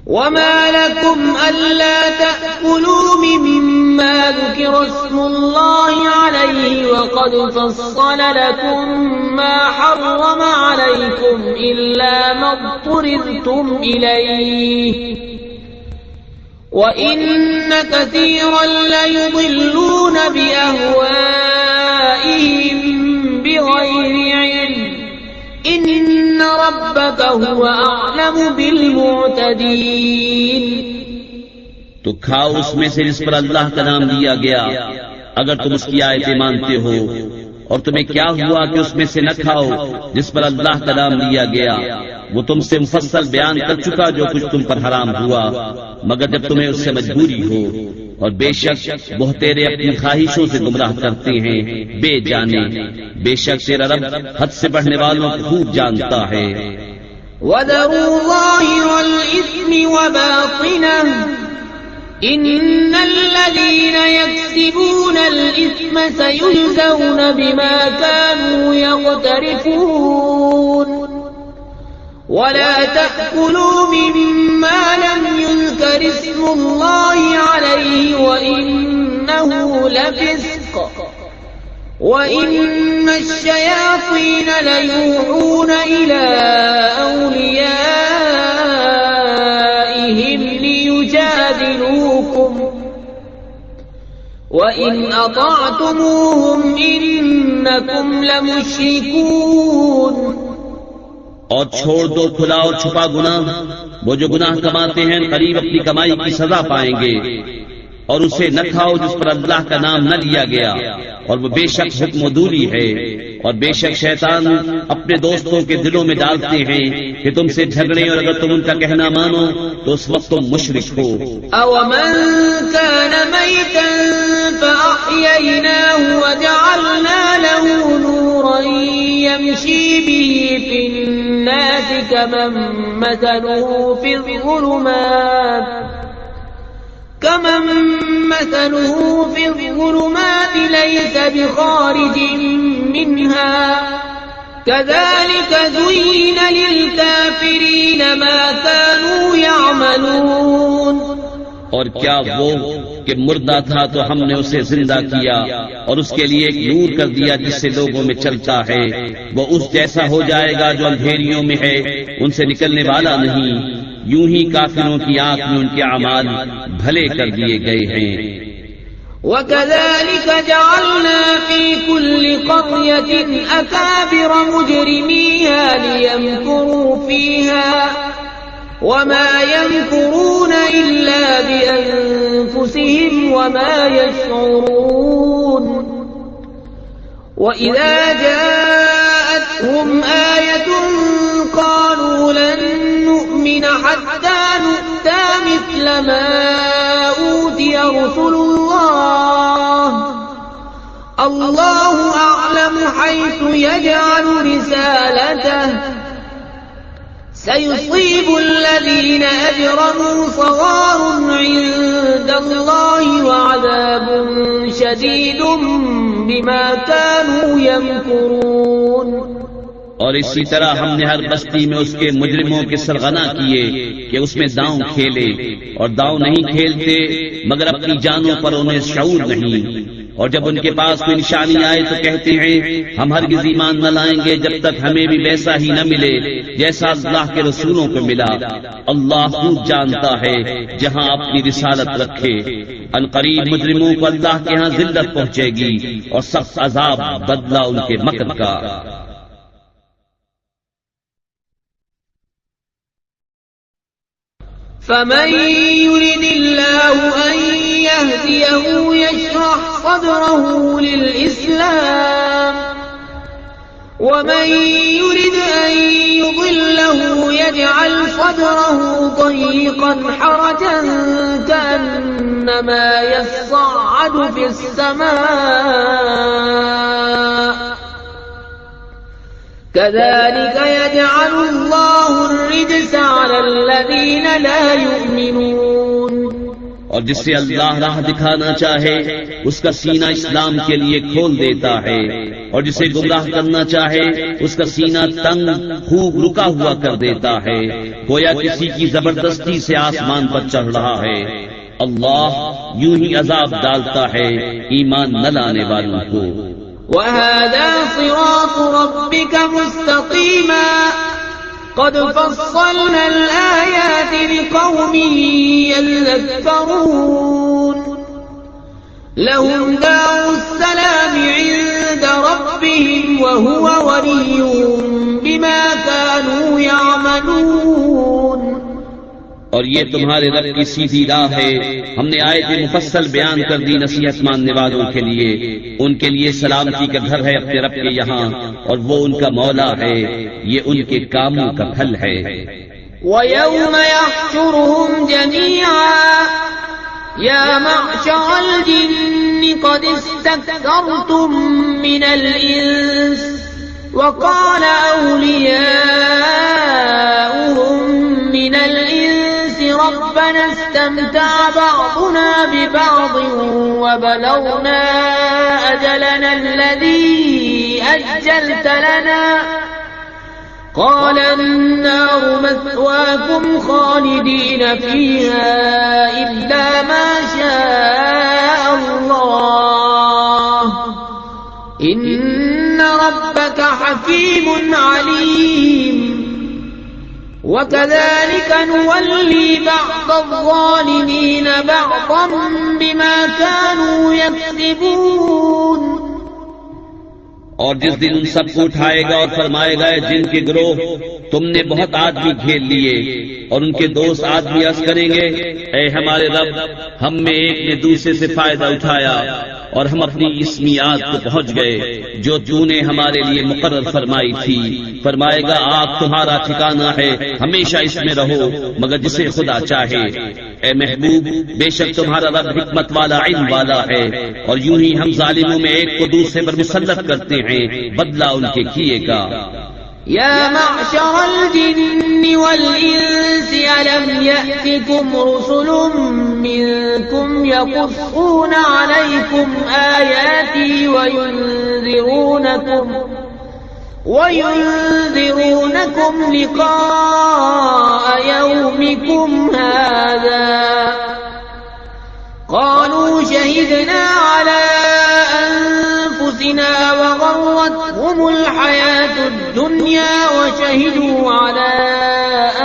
وَمَا لَكُمْ أَلَّا تَأْكُلُوا مِمَّا ذُكِرَ اسْمُ اللَّهِ عَلَيْهِ وَقَدْ فَصَّلَ لَكُم مَّا حَرَّمَ عَلَيْكُمْ إِلَّا مَا اضْطُرِرْتُمْ إِلَيْهِ وَإِنَّ كَثِيرًا لَّيُضِلُّونَ بِأَهْوَائِهِم بِغَيْرِ عِلْمٍ. إِنَّ رَبَّكَ هُوَ أَعْلَمُ بِالْمُعْتَدِينَ. تو کھاؤ اس میں سے جس پر اللہ کا نام لیا گیا، اگر تم اس کی آیتیں مانتے ہو. اور تمہیں کیا ہوا کہ اس میں سے نہ کھاؤ جس پر اللہ کا نام لیا گیا؟ وہ تم سے مفصل بیان کر چکا جو کچھ تم پر حرام ہوا، مگر جب تمہیں اس سے مجبوری ہو. اور بے شک بہتیرے اپنی خواہشوں سے گمراہ کرتے ہیں بے جانے. بے شک تیرا رب حد سے بڑھنے والوں کو خوب جانتا ہے. وَذَرُوا ظَاهِرَ الْإِثْمِ وَبَاطِنَهُ إِنَّ الَّذِينَ يَكْسِبُونَ الْإِثْمَ سَيُجْزَوْنَ بِمَا كَانُوا يَقْتَرِفُونَ. وَلَا تَأْكُلُوا مِمَّا لَمْ يُذْكَرِ اسْمُ اللَّهِ عَلَيْهِ وَإِنَّهُ لَفِسْقٌ. وَإِنَّ الشَّيَاطِينَ لَيُوحُونَ إِلَىٰ أَوْلِيَائِهِمْ لِيُجَادِلُوكُمْ وَإِنْ أَطَعْتُمُوهُمْ إِنَّكُمْ لَمُشْرِكُونَ. اور چھوڑ دو کھلا اور چھپا گناہ. وہ جو گناہ کماتے ہیں قریب اپنی کمائی کی سزا پائیں گے. اور اسے نہ کھاؤ جس پر اللہ کا نام نہ لیا گیا، اور وہ بے شک حکم و دوری ہے. اور بے شک شیطان اپنے دوستوں کے دلوں میں ڈالتے ہیں کہ تم سے جھگڑے، اور اگر تم ان کا کہنا مانو تو اس وقت تم مشرک ہو. أَوَمَنْ كَانَ مَيْتًا فَأَحْيَيْنَاهُ وَجَعَلْنَا لَهُ نُورًا يَمْشِي بِهِ فِي النَّاسِ كَمَن مَّثَلُهُ فِي الظُّلُمَاتِ لَيْسَ بِخَارِجٍ مِّنْهَا كَذَلِكَ زُيِّنَ لِلْكَافِرِينَ مَا كَانُوا يَعْمَلُونَ. اور کیا وہ کہ مردہ تھا تو ہم نے اسے زندہ کیا اور اس کے لیے ایک نور کر دیا جس سے لوگوں میں چلتا ہے. وہ اس جیسا ہو جائے گا جو اندھیریوں میں ہے، ان سے نکلنے والا نہیں. یوں ہی کافروں کی آنکھ میں ان کے اعمال بھلے کر دیے گئے ہیں. وَكَذَلِكَ جَعَلْنَا فِي كُلِّ قَرْيَةٍ أَكَابِرَ مُجْرِمِيهَا لِيَمْكُرُوا فِيهَا وَمَا يَمْكُرُونَ إِلَّا بِأَنفُسِهِمْ وَمَا يَشْعُرُونَ. وَإِذَا جَاءَتْهُمْ آيَةٌ قَالُوا لَن نُّؤْمِنَ حَتَّىٰ نُؤْتَىٰ مِثْلَ مَا أُوتِيَ رُسُلُ اللَّهِ اللَّهُ أَعْلَمُ حَيْثُ يَجْعَلُ رِسَالَتَهُ سَيُصِيبُ الَّذِينَ أَجْرَمُوا صَغَارٌ عِندَ اللَّهِ وَعَذَابٌ شَدِيدٌ بِمَا كَانُوا يَمْكُرُونَ. اور اسی طرح ہم نے ہر بستی میں اس کے مجرموں کے سرغنہ کیے کہ اس میں داؤں کھیلے، اور داؤں نہیں کھیلتے مگر اپنی جانوں پر انہیں شعور نہیں. اور جب ان کے پاس کوئی نشانی آئے تو کہتے ہیں ہم ہرگز ایمان نہ لائیں گے جب تک ہمیں بھی ویسا ہی نہ ملے جیسا اللہ کے رسولوں کو ملا. اللہ خوب جانتا ہے جہاں اپنی رسالت رکھے. ان قریب مجرموں کو اللہ کے ہاں ذلت پہنچے گی اور سخت عذاب بدلہ ان کے مکر کا. فَمَن يُرِدِ اللَّهُ أَن يَهْدِيَهُ يَشْرَحْ صَدْرَهُ لِلْإِسْلَامِ ومن يرد أن يضله يجعل صدره ضيقا حرجا كأنما يصعد في السماء كذلك يجعل الله الرجس على الذين لا يؤمنون. اور جس سے اللہ راہ دکھانا چاہے اس کا سینہ اسلام کے لیے کھول دیتا ہے، اور جسے گمراہ کرنا چاہے اس کا سینہ تنگ خوب رکا ہوا کر دیتا ہے، گویا کسی کی زبردستی سے آسمان پر چڑھ رہا ہے. اللہ یوں ہی عذاب ڈالتا ہے ایمان نہ لانے والوں کو. وَهَذَا صِرَاطُ رَبِّكَ مُسْتَقِيمًا قَدْ فَصَّلْنَا الْآيَاتِ لِقَوْمٍ يَذَّكَّرُونَ. لَهُمْ دَارُ السَّلَامِ عِندَ رَبِّهِمْ وَهُوَ وَلِيُّهُمْ بِمَا كَانُوا يَعْمَلُونَ. اور یہ تمہارے رب کی سیدھی راہ ہے. ہم نے آیت مفصل بیان کر دی نصیحت ماننے والوں کے لیے. ان کے لیے سلامتی کا گھر ہے اپنے رب کے یہاں، اور وہ ان کا مولا ہے. یہ ان کے کاموں کا پھل ہے. وَيَوْمَ يَحْشُرُهُمْ جَمِيعًا يَا مَعْشَرَ الْجِنِّ قَدِ اسْتَكْثَرْتُم مِّنَ الْإِنسِ وَقَالَ أَوْلِيَاؤُهُم مِّنَ الْإِنسِ رَبَّنَا اسْتَمْتَعَ بَعْضُنَا بِبَعْضٍ وَبَلَغْنَا أَجَلَنَا الَّذِي أَجَّلْتَ لَنَا قَالَ النَّارُ مَثْوَاكُمْ خَالِدِينَ فِيهَا إِلَّا مَا شَاءَ اللَّهُ إِنَّ رَبَّكَ حَكِيمٌ عَلِيمٌ. وَكَذَلِكَ نُوَلِّي بَعْضَ الظَّالِمِينَ بَعْضًا بِمَا كَانُوا يَكْسِبُونَ. اور جس دن ان سب کو اٹھائے گا اور فرمائے گا جن کے گروہ تم نے بہت آدمی گھیر لیے، اور ان کے دوست آدمی عرض کریں گے اے ہمارے رب، ہم میں ایک نے دوسرے سے فائدہ اٹھایا اور ہم اپنی اسمیات کو پہنچ گئے جو تو نے ہمارے لیے مقرر فرمائی تھی. فرمائے گا آگ تمہارا ٹھکانہ ہے، ہمیشہ اس میں رہو مگر جسے خدا چاہے. اے محبوب، بے شک تمہارا رب حکمت والا علم والا ہے. اور یوں ہی ہم ظالموں میں ایک کو دوسرے پر مسلط کرتے ہیں بدلہ ان کے کیے کا. يا معشر الجن والإنس ألم يأتكم رسل منكم يقصون عليكم آياتي وينذرونكم لقاء يومكم هذا قالوا شهدنا على أنفسنا وغرتهم الحياة الدنيا وشهدوا على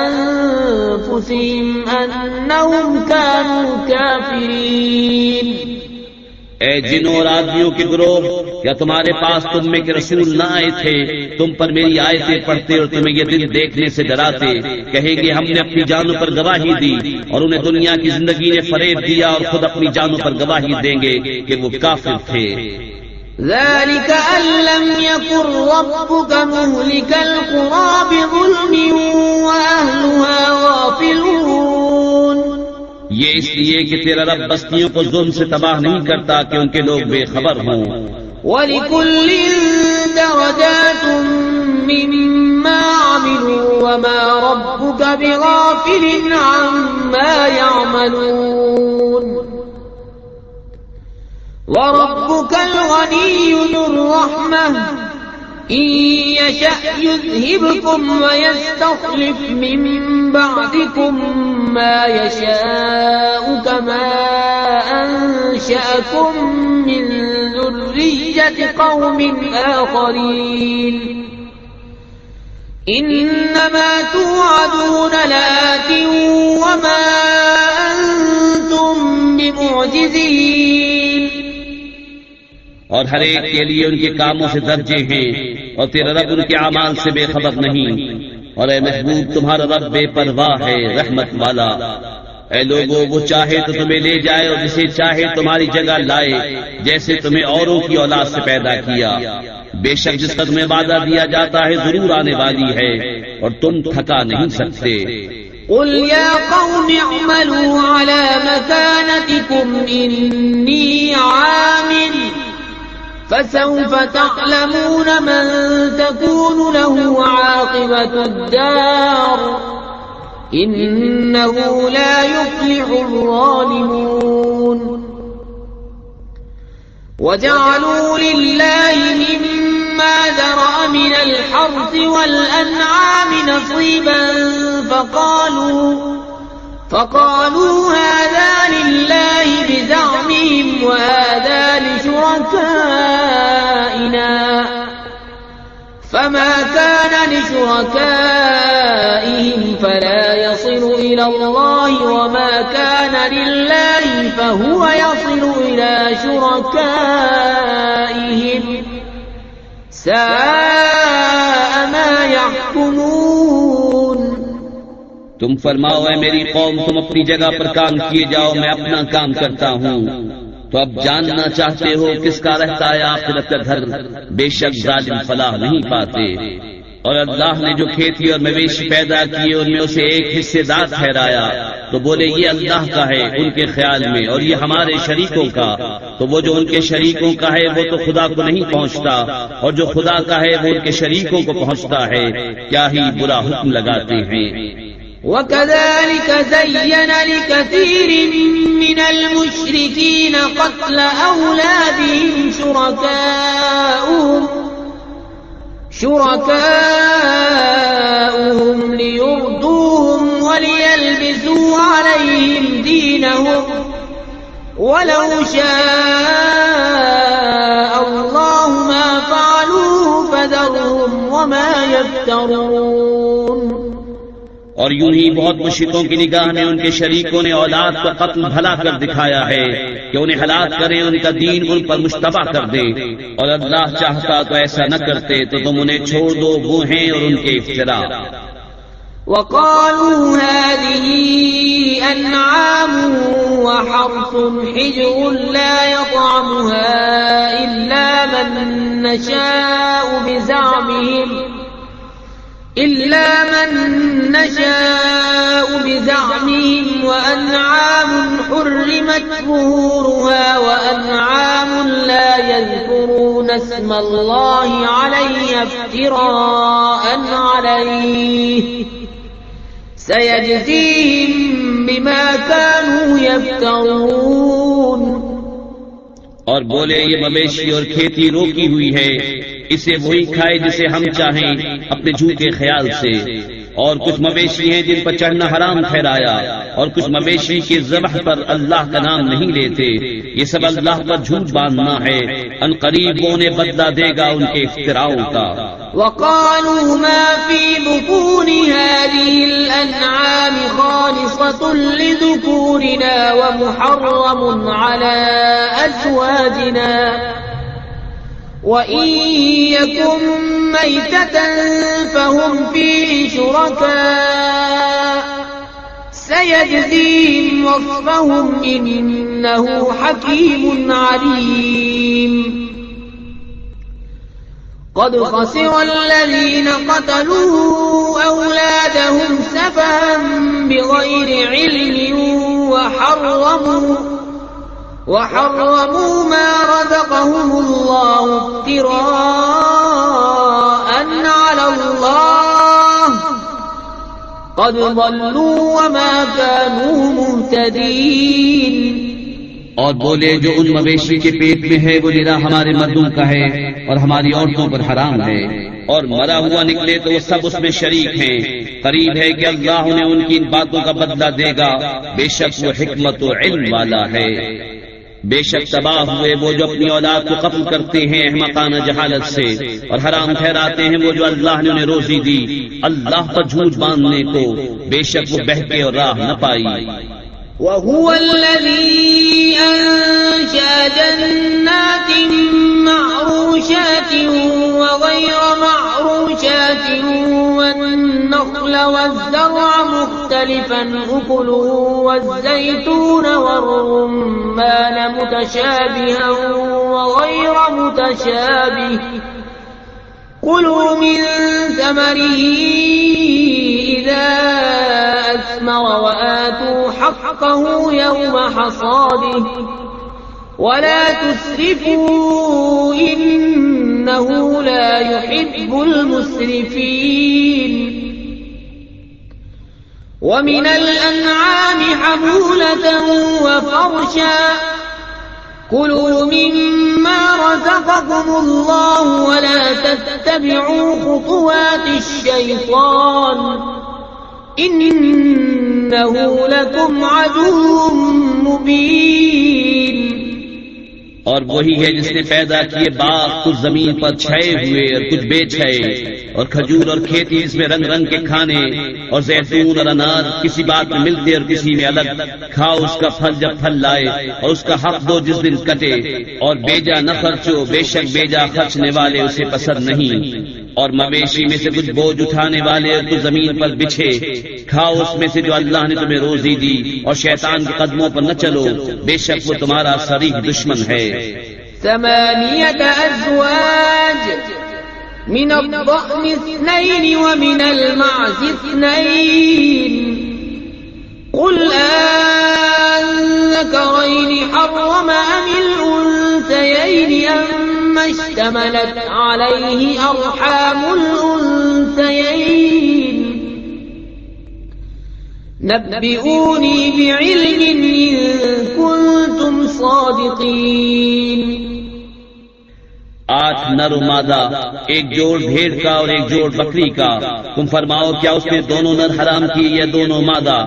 أنفسهم أنهم كانوا كافرين. اے جنوں اور آدمیوں کے گروہ، کیا تمہارے پاس تم میں کے رسول نہ آئے تھے؟ تم پر میری آیتیں پڑھتے اور تمہیں یہ دن دیکھنے سے ڈراتے. کہیں گے ہم نے اپنی جانوں پر گواہی دی، اور انہیں دنیا کی زندگی نے فریب دیا اور خود اپنی جانوں پر گواہی دیں گے کہ وہ کافر تھے. ذلك أن لم يكن ربك مهلك القرى بظلم وأهلها غافلون. یہ اس لیے کہ تیرا رب بستیوں کو ظلم سے تباہ نہیں کرتا کہ ان کے لوگ بے خبر ہوں. وَلِكُلٍّ دَرَجَاتٌ مِّمَّا عَمِلُوا وَمَا رَبُّكَ بِغَافِلٍ عَمَّا يَعْمَلُونَ. وَرَبُّكَ الْغَنِيُّ ذُو الرَّحْمَةِ إِن يَشَأْ يُذْهِبْكُمْ وَيَسْتَخْلِفْ مِن بَعْدِكُم مَّا يَشَاءُ كَمَا أَنشَأَكُم مِّن ذُرِّيَّةِ قَوْمٍ آخَرِينَ. إِنَّمَا تُوعَدُونَ لَآتٍ وَمَا أَنتُم بِمُعْجِزِينَ. اور ہر ایک کے لیے ان کے کاموں سے درجے ہیں، اور تیرا رب ان کے اعمال سے بے خبر نہیں. اور اے محبوب، تمہارا رب بے پرواہ ہے، رحمت والا. اے لوگوں، وہ چاہے تو تمہیں لے جائے اور جسے چاہے تمہاری جگہ لائے، جیسے تمہیں اوروں کی اولاد سے پیدا کیا۔ بے شک جس کا تمہیں وعدہ دیا جاتا ہے ضرور آنے والی ہے اور تم تھکا نہیں سکتے۔ قل يا قوم اعملوا على مكانتكم إني عامل فسوف تعلمون من تكون له عاقبة الدار إنه لا يفلح الظالمون وجعلوا لله مما ذرأ من الحرث والأنعام نصيبا فقالوا هذا لله بزعمهم وهذا لشركائنا فما كان لشركائهم فلا يصل إلى الله وما كان لله فهو يصل إلى شركائهم ساء ما يحكمون۔ تم فرماؤ اے میری قوم، تم اپنی جگہ پر کام کیے جاؤ، میں اپنا کام کرتا ہوں۔ تو اب جاننا چاہتے ہو کس کا رہتا ہے آخرت کا گھر؟ بے شک ظالم فلاح نہیں پاتے۔ اور اللہ نے جو کھیتی اور مویشی پیدا کیے ان میں اسے ایک حصے دار ٹھہرایا، تو بولے یہ اللہ کا ہے ان کے خیال میں، اور یہ ہمارے شریکوں کا۔ تو وہ جو ان کے شریکوں کا ہے وہ تو خدا کو نہیں پہنچتا، اور جو خدا کا ہے وہ ان کے شریکوں کو پہنچتا ہے۔ کیا ہی برا حکم لگاتے ہیں۔ وَكَذَلِكَ زَيَّنَ لِكَثِيرٍ مِّنَ الْمُشْرِكِينَ قَتْلَ أَوْلَادِهِمْ شُرَكَاؤُهُمْ لِيُرْدُوهُمْ وَلِيَلْبِسُوا عَلَيْهِمْ دِينَهُمْ وَلَوْ شَاءَ اللَّهُ مَا فَعَلُوهُ فَذَرْهُمْ وَمَا يَفْتَرُونَ۔ اور یوں ہی بہت مشرکوں کی نگاہ میں ان کے شریکوں نے اولاد کا قتل بھلا کر دکھایا ہے کہ انہیں ہلاک کریں، ان کا دین ان پر مشتبہ کر دیں، اور اللہ چاہتا تو ایسا نہ کرتے، تو تم انہیں چھوڑ دو، وہ ہیں اور ان کے افترا۔ وَقَالُوا هَٰذِهِ أَنْعَامٌ وَحَرْثٌ حِجْرٌ لَّا يَطْعَمُهَا إِلَّا مَن نَّشَاءُ بِزَعْمِهِمْ وَأَنْعَامٌ حُرِّمَتْ ظُهُورُهَا وَأَنْعَامٌ لَّا يَذْكُرُونَ اسْمَ اللَّهِ عَلَيْهَا افْتِرَاءً عَلَيْهِ سَيَجْزِيهِم بِمَا كَانُوا يَفْتَرُونَ۔ اور بولے یہ مویشی اور کھیتی روکی ہوئی ہے، اسے وہی کھائے جسے ہم چاہیں اپنے جھوٹے خیال سے۔ اور کچھ مویشی ہیں جن پر چڑھنا حرام ٹھہرایا، اور کچھ مویشی کے ذبح پر اللہ کا نام نہیں لیتے، یہ سب اللہ پر جھوٹ باندھنا ہے۔ ان قریب وہ انہیں بدلہ دے گا ان کے افتراؤں کا۔ وَقَالُوا مَا فِي بُطُونِ هَٰذِهِ الْأَنْعَامِ خَالِصَةٌ لِّذُكُورِنَا وَمُحَرَّمٌ عَلَىٰ أَزْوَاجِنَا وَإِن يَكُن مَّيْتَةً فَهُمْ فِيهِ شُرَكَاءُ سَيَجْزِيهِمْ وَصْفَهُمْ إِنَّهُ حَكِيمٌ عَلِيمٌ۔ قد خسر الذين قتلوا أولادهم سفها بغير علم وحرموا ما رزقهم الله افتراء على الله قد ضلوا وما كانوا مهتدين۔ اور بولے جو ان مویشی کے پیٹ میں ہے وہ نرا ہمارے مردوں کا ہے اور ہماری عورتوں پر حرام ہے، اور مرا ہوا نکلے تو وہ سب اس میں شریک ہیں۔ قریب ہے کہ اللہ انہیں ان کی ان باتوں کا بدلہ دے گا، بے شک وہ حکمت و علم والا ہے۔ بے شک تباہ ہوئے وہ جو اپنی اولاد کو قتل کرتے ہیں احمقانہ جہالت سے، اور حرام ٹھہراتے ہیں وہ جو اللہ نے انہیں روزی دی اللہ پر جھوٹ باندھنے کو، بے شک وہ بہکے اور راہ نہ پائی۔ وَهُوَ الَّذِي أَنشَأَ جَنَّاتٍ معروشات وغير معروشات والنخل والزرع مختلفا أكله والزيتون والرمان متشابها وغير متشابه كلوا من ثمره إذا أثمر وآتوا حقه يوم حصاده ولا تسرفوا إنه لا يحب المسرفين ومن الأنعام حمولة وفرشا كلوا مما رزقكم الله ولا تتبعوا خطوات الشيطان إنه لكم عدو مبين اور وہی ہے جس نے پیدا کیے باغ کچھ زمین پر چھائے ہوئے اور کچھ بے چھائے، اور کھجور اور کھیتی اس میں رنگ رنگ کے کھانے، اور زیتون اور انار کسی بات میں ملتے اور کسی میں الگ، کھاؤ اس کا پھل جب پھل لائے، اور اس کا حق دو جس دن کٹے، اور بیجا نہ خرچو، بے شک بیجا خرچنے والے اسے پسند نہیں، اور مویشی میں سے کچھ بوجھ اٹھانے والے اور کچھ زمین پر بچھے، کھاؤ اس میں سے جو اللہ نے تمہیں روزی دی، اور شیطان کے قدموں پر نہ چلو، بے شک وہ تمہارا صریح دشمن ہے۔ 8 أزواج من الضأن 2 ومن المعز 2 قل أذكرين حرم أم الأنثيين أما اشتملت عليه أرحام الأنثيين نبئوني بعلم إن كنتم صادقين۔ 8 نر و مادہ، ایک جوڑ بھیڑ کا اور ایک جوڑ بکری کا، تم فرماؤ کیا اس نے دونوں نر حرام کی یا دونوں مادہ،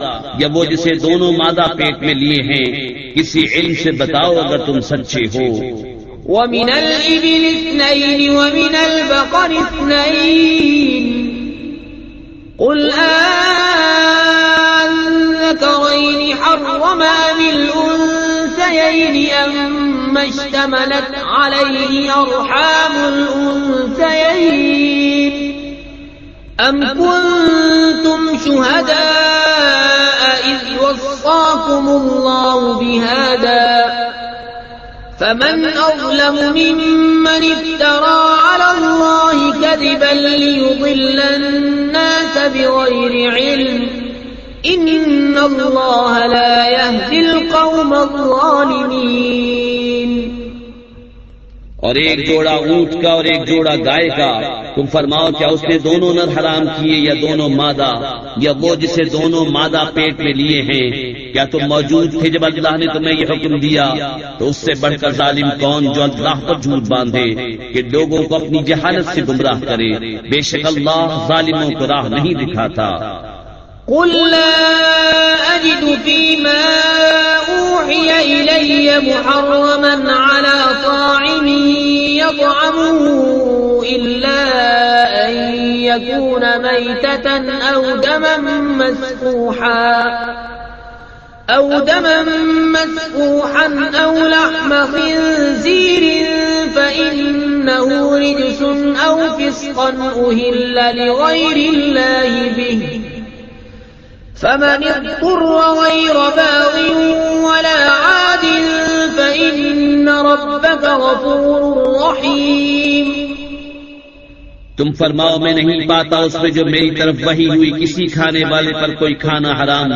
یا وہ جسے دونوں مادہ پیٹ میں لیے ہیں؟ کسی علم سے بتاؤ اگر تم سچے ہو۔ ومن الإبل 2 ومن البقر 2 قل أذكرين حرم أم الأنثيين أما اشتملت عليه أرحام الأنثيين أم كنتم شهداء إذ وصاكم الله بهذا فمن أظلم ممن افترى على الله كذبا ليضل الناس بغير علم إن الله لا يهدي القوم الظالمين۔ اور ایک جوڑا اونٹ کا اور ایک جوڑا گائے کا، تم فرماؤ کیا اس نے دونوں نر حرام کیے یا دونوں مادہ، یا وہ جسے دونوں مادہ پیٹ میں لیے ہیں؟ کیا تم موجود تھے جب اللہ نے تمہیں یہ حکم دیا؟ تو اس سے بڑھ کر ظالم کون جو اللہ پر جھوٹ باندھے کہ لوگوں کو اپنی جہالت سے گمراہ کرے؟ بے شک اللہ ظالموں کو راہ نہیں دکھاتا۔ قل لا أجد فيما أوحي إلي محرما على طاعم يطعمه إلا أن يكون ميتة أو دما مسفوحا أو لحم خنزير فإنه رجس أو فسقا أهل لغير الله به فمن اضطر غير باغ ولا عاد فإن ربك غفور رحيم۔ تم فرماؤ میں نہیں پاتا اس پہ جو میری طرف وحی ہوئی کسی کھانے والے پر کوئی کھانا حرام،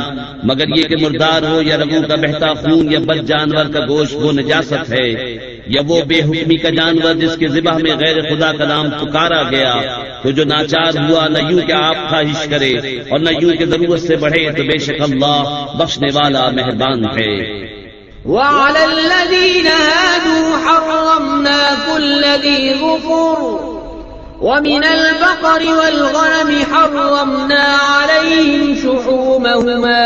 مگر یہ کہ مردار ہو یا رگوں کا بہتا خون یا بد جانور کا گوشت وہ نجاست ہے، یا وہ بے حکمی کا جانور جس کے ذبح میں غیر خدا کا نام پکارا گیا، تو جو ناچار ہوا نہ یوں کہ آپ خواہش کرے اور نہ یوں کہ ضرورت سے بڑھے، تو بے شک اللہ بخشنے والا مہربان ہے۔ وعلى الذين هادوا حرمنا كل ذي ظفر ومن البقر والغنم حرمنا عليهم شحومهما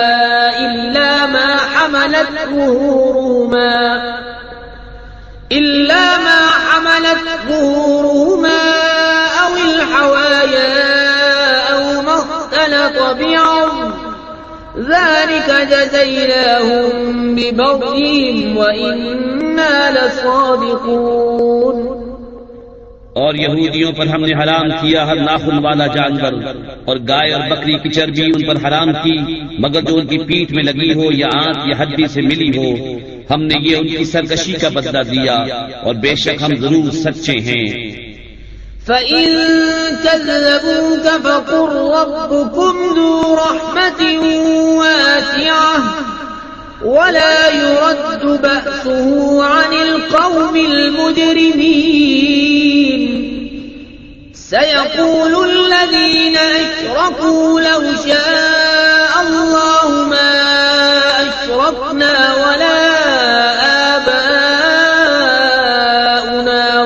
إلا ما حملت ظهورهما أو الحوايا أو ما اختلط بعظم ذلك جزيناهم ببغيهم وإنا لصادقون۔ اور یہودیوں پر ہم نے حرام کیا ہر ناخن والا جانور اور گائے اور بکری کی چربی ان پر حرام کی مگر جو ان کی پیٹھ میں لگی ہو یا آنت یا ہڈی سے ملی ہو، ہم نے یہ ان کی سرکشی کا بدلہ دیا اور بے شک ہم ضرور سچے ہیں۔ فَإِن كَذَّبُوكَ فَقُل رَّبُّكُمْ ذُو رَحْمَةٍ وَاسِعَةٍ وَلَا يُرَدُّ بَأْسُهُ عَنِ الْقَوْمِ الْمُجْرِمِينَ سَيَقُولُ الَّذِينَ أَشْرَكُوا لَوْ شَاءَ اللَّهُ مَا أَشْرَكْنَا وَلَا آبَاؤُنَا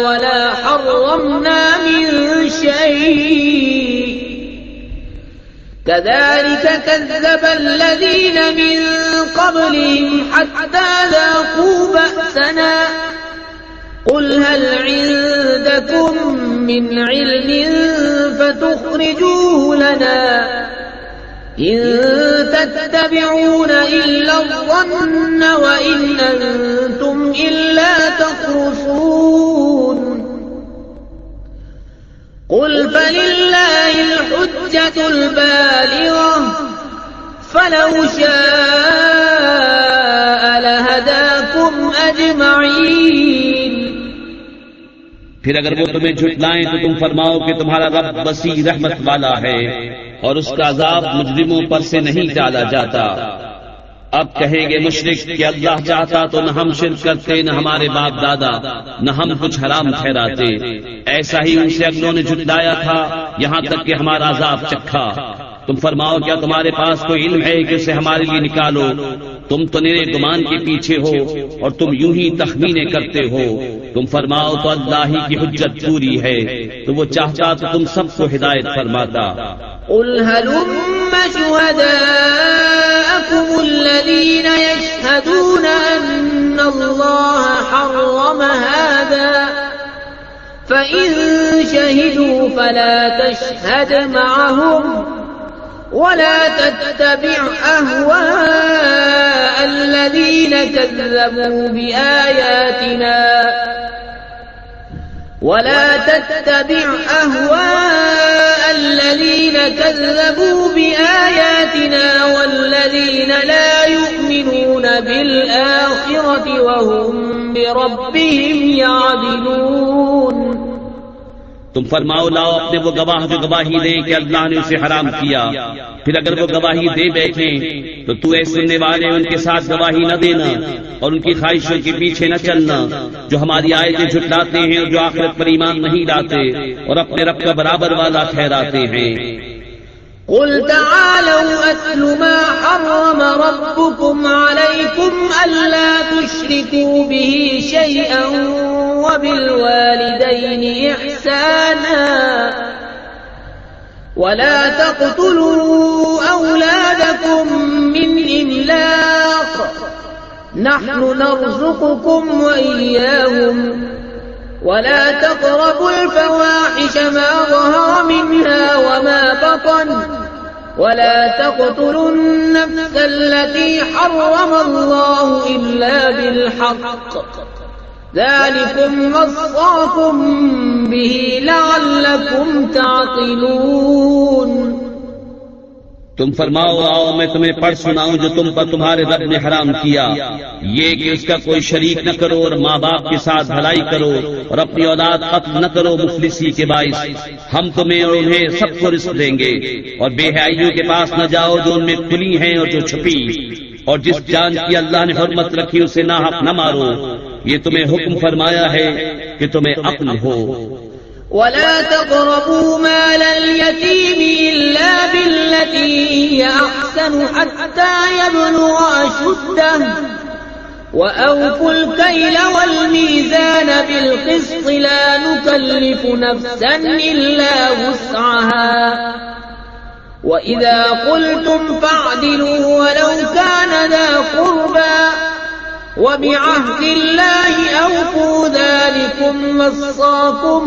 وَلَا حَرَّمْنَا مِن شَيْءٍ كَذَلِكَ كَذَّبَ الَّذِينَ مِن قَبْلِهِمْ حَتَّى ذَاقُوا بَأْسَنَا قُلْ هَلْ عِندَكُم مِّنْ عِلْمٍ فَتُخْرِجُوهُ لَنَا إِن تَتَّبِعُونَ إِلَّا الظَّنَّ وَإِنْ أَنتُمْ إِلَّا تَخْرُصُونَ قُلْ فَلِلَّهِ الْحُجَّةُ الْبَالِغَةُ فَلَوْ شَاءَ لَهَدَاكُمْ أَجْمَعِينَ۔ پھر اگر وہ تمہیں جھٹلائیں تو تم فرماؤ کہ تمہارا رب وسیع رحمت والا ہے اور اس کا عذاب مجرموں پر سے نہیں ٹالا جاتا۔ اب کہیں گے مشرک کہ اللہ چاہتا تو نہ ہم شرک کرتے نہ ہمارے باپ دادا نہ ہم کچھ حرام ٹھہراتے، ایسا ہی ان سے اگلوں نے جھٹلایا تھا یہاں تک کہ ہمارا عذاب چکھا۔ تم فرماؤ کیا تمہارے پاس کوئی علم ہے کہ اسے ہمارے لیے نکالو؟ تم تو نرے گمان کے پیچھے ہو اور تم یوں ہی تخمینے کرتے ہو۔ تم فرماؤ تو اللہ ہی کی حجت پوری ہے، تو وہ چاہتا تو تم سب کو ہدایت فرماتا۔ قُلْ هَلُمَّ شُهَدَاءَكُمُ الَّذِينَ يَشْهَدُونَ أَنَّ اللَّهَ حَرَّمَ هَذَا فَإِن شَهِدُوا فَلَا تَشْهَدْ مَعَهُمْ وَلَا تَتَّبِعْ أَهْوَاءَ الَّذِينَ كَذَّبُوا بِآيَاتِنَا وَالَّذِينَ لَا يُؤْمِنُونَ بِالْآخِرَةِ وَهُمْ بِرَبِّهِمْ يَعْدِلُونَ۔ تم فرماؤ لاؤ اپنے وہ گواہ جو گواہی دیں کہ اللہ نے اسے حرام کیا، پھر اگر وہ گواہی دے بیٹھیں تو تو اے سننے والے ان کے ساتھ گواہی نہ دینا اور ان کی خواہشوں کے پیچھے نہ چلنا جو ہماری آیتیں جھٹلاتے ہیں اور جو آخرت پر ایمان نہیں لاتے اور اپنے رب کا برابر والا ٹھہراتے ہیں۔ قُلْ تَعَالَوْا أَتْلُ مَا حَرَّمَ رَبُّكُمْ عَلَيْكُمْ أَلَّا تُشْرِكُوا بِهِ شَيْئًا وَبِالْوَالِدَيْنِ إِحْسَانًا وَلَا تَقْتُلُوا أَوْلَادَكُمْ مِنْ إِمْلَاقٍ نَحْنُ نَرْزُقُكُمْ وَإِيَّاهُمْ وَلَا تَقْرَبُوا الْفَوَاحِشَ مَا ظَهَرَ مِنْهَا وَمَا بَطَنَ وَلَا تَقْتُلُوا النَّفْسَ الَّتِي حَرَّمَ اللَّهُ إِلَّا بِالْحَقِّ ذَلِكُمْ وَصَّاكُمْ بِهِ لَعَلَّكُمْ تَعْقِلُونَ۔ تم فرماؤ آؤ میں تمہیں پڑھ سناؤں جو تم پر تمہارے رب نے حرام کیا، یہ کہ اس کا کوئی شریک نہ کرو اور ماں باپ کے ساتھ بھلائی کرو اور اپنی اولاد قتل نہ کرو مفلسی کے باعث، ہم تمہیں اور انہیں سب کو رزق دیں گے، اور بے حیائیوں کے پاس نہ جاؤ جو ان میں کھلی ہیں اور جو چھپی، اور جس جان کی اللہ نے حرمت رکھی اسے ناحق نہ مارو، یہ تمہیں حکم فرمایا ہے کہ تمہیں عقل ہو۔ وَلَا تَقْرَبُوا مَالَ الْيَتِيمِ إِلَّا بِالَّتِي هِيَ أَحْسَنُ حَتَّى يَبْلُغَ أَشُدَّهُ وَأَوْفُوا الْكَيْلَ وَالْمِيزَانَ بِالْقِسْطِ لَا نُكَلِّفُ نَفْسًا إِلَّا وُسْعَهَا وَإِذَا قُلْتُمْ فَاعْدِلُوا وَلَوْ كَانَ ذَا قُرْبَى وَبِعَهْدِ اللَّهِ أَوْفُوا ذَلِكُمْ وَصَّاكُمْ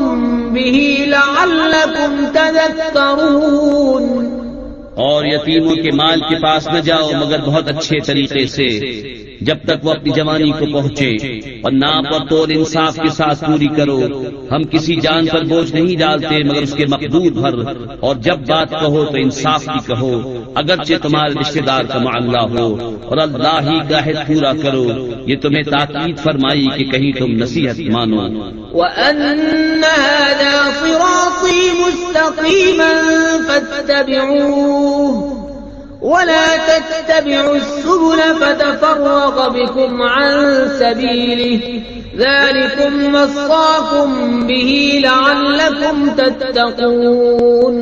بِهِ لَعَلَّكُمْ تَذَكَّرُونَ۔ اور یتیموں کے مال کے پاس نہ جاؤ مگر بہت اچھے طریقے سے، جب تک وہ اپنی جوانی کو پہنچے، اور ناپ اور تول انصاف کے ساتھ پوری کرو۔ ہم کسی جان پر بوجھ نہیں ڈالتے مگر اس کے مقدور بھر، اور جب بات کہو تو انصاف کی کہو، اگرچہ تمہارے رشتے دار کا معاملہ ہو، اور اللہ ہی کا عہد پورا کرو۔ یہ تمہیں تاکید فرمائی کہ کہیں تم نصیحت مانو۔ وَأَنَّ هَذَا صِرَاطِي مُسْتَقِيمًا فَاتَّبِعُوهُ وَلَا تَتَّبِعُوا السُّبُلَ فَتَفَرَّقَ بِكُمْ عَن سَبِيلِهِ ذَلِكُمْ وَصَّاكُمْ بِهِ لَعَلَّكُمْ تَتَّقُونَ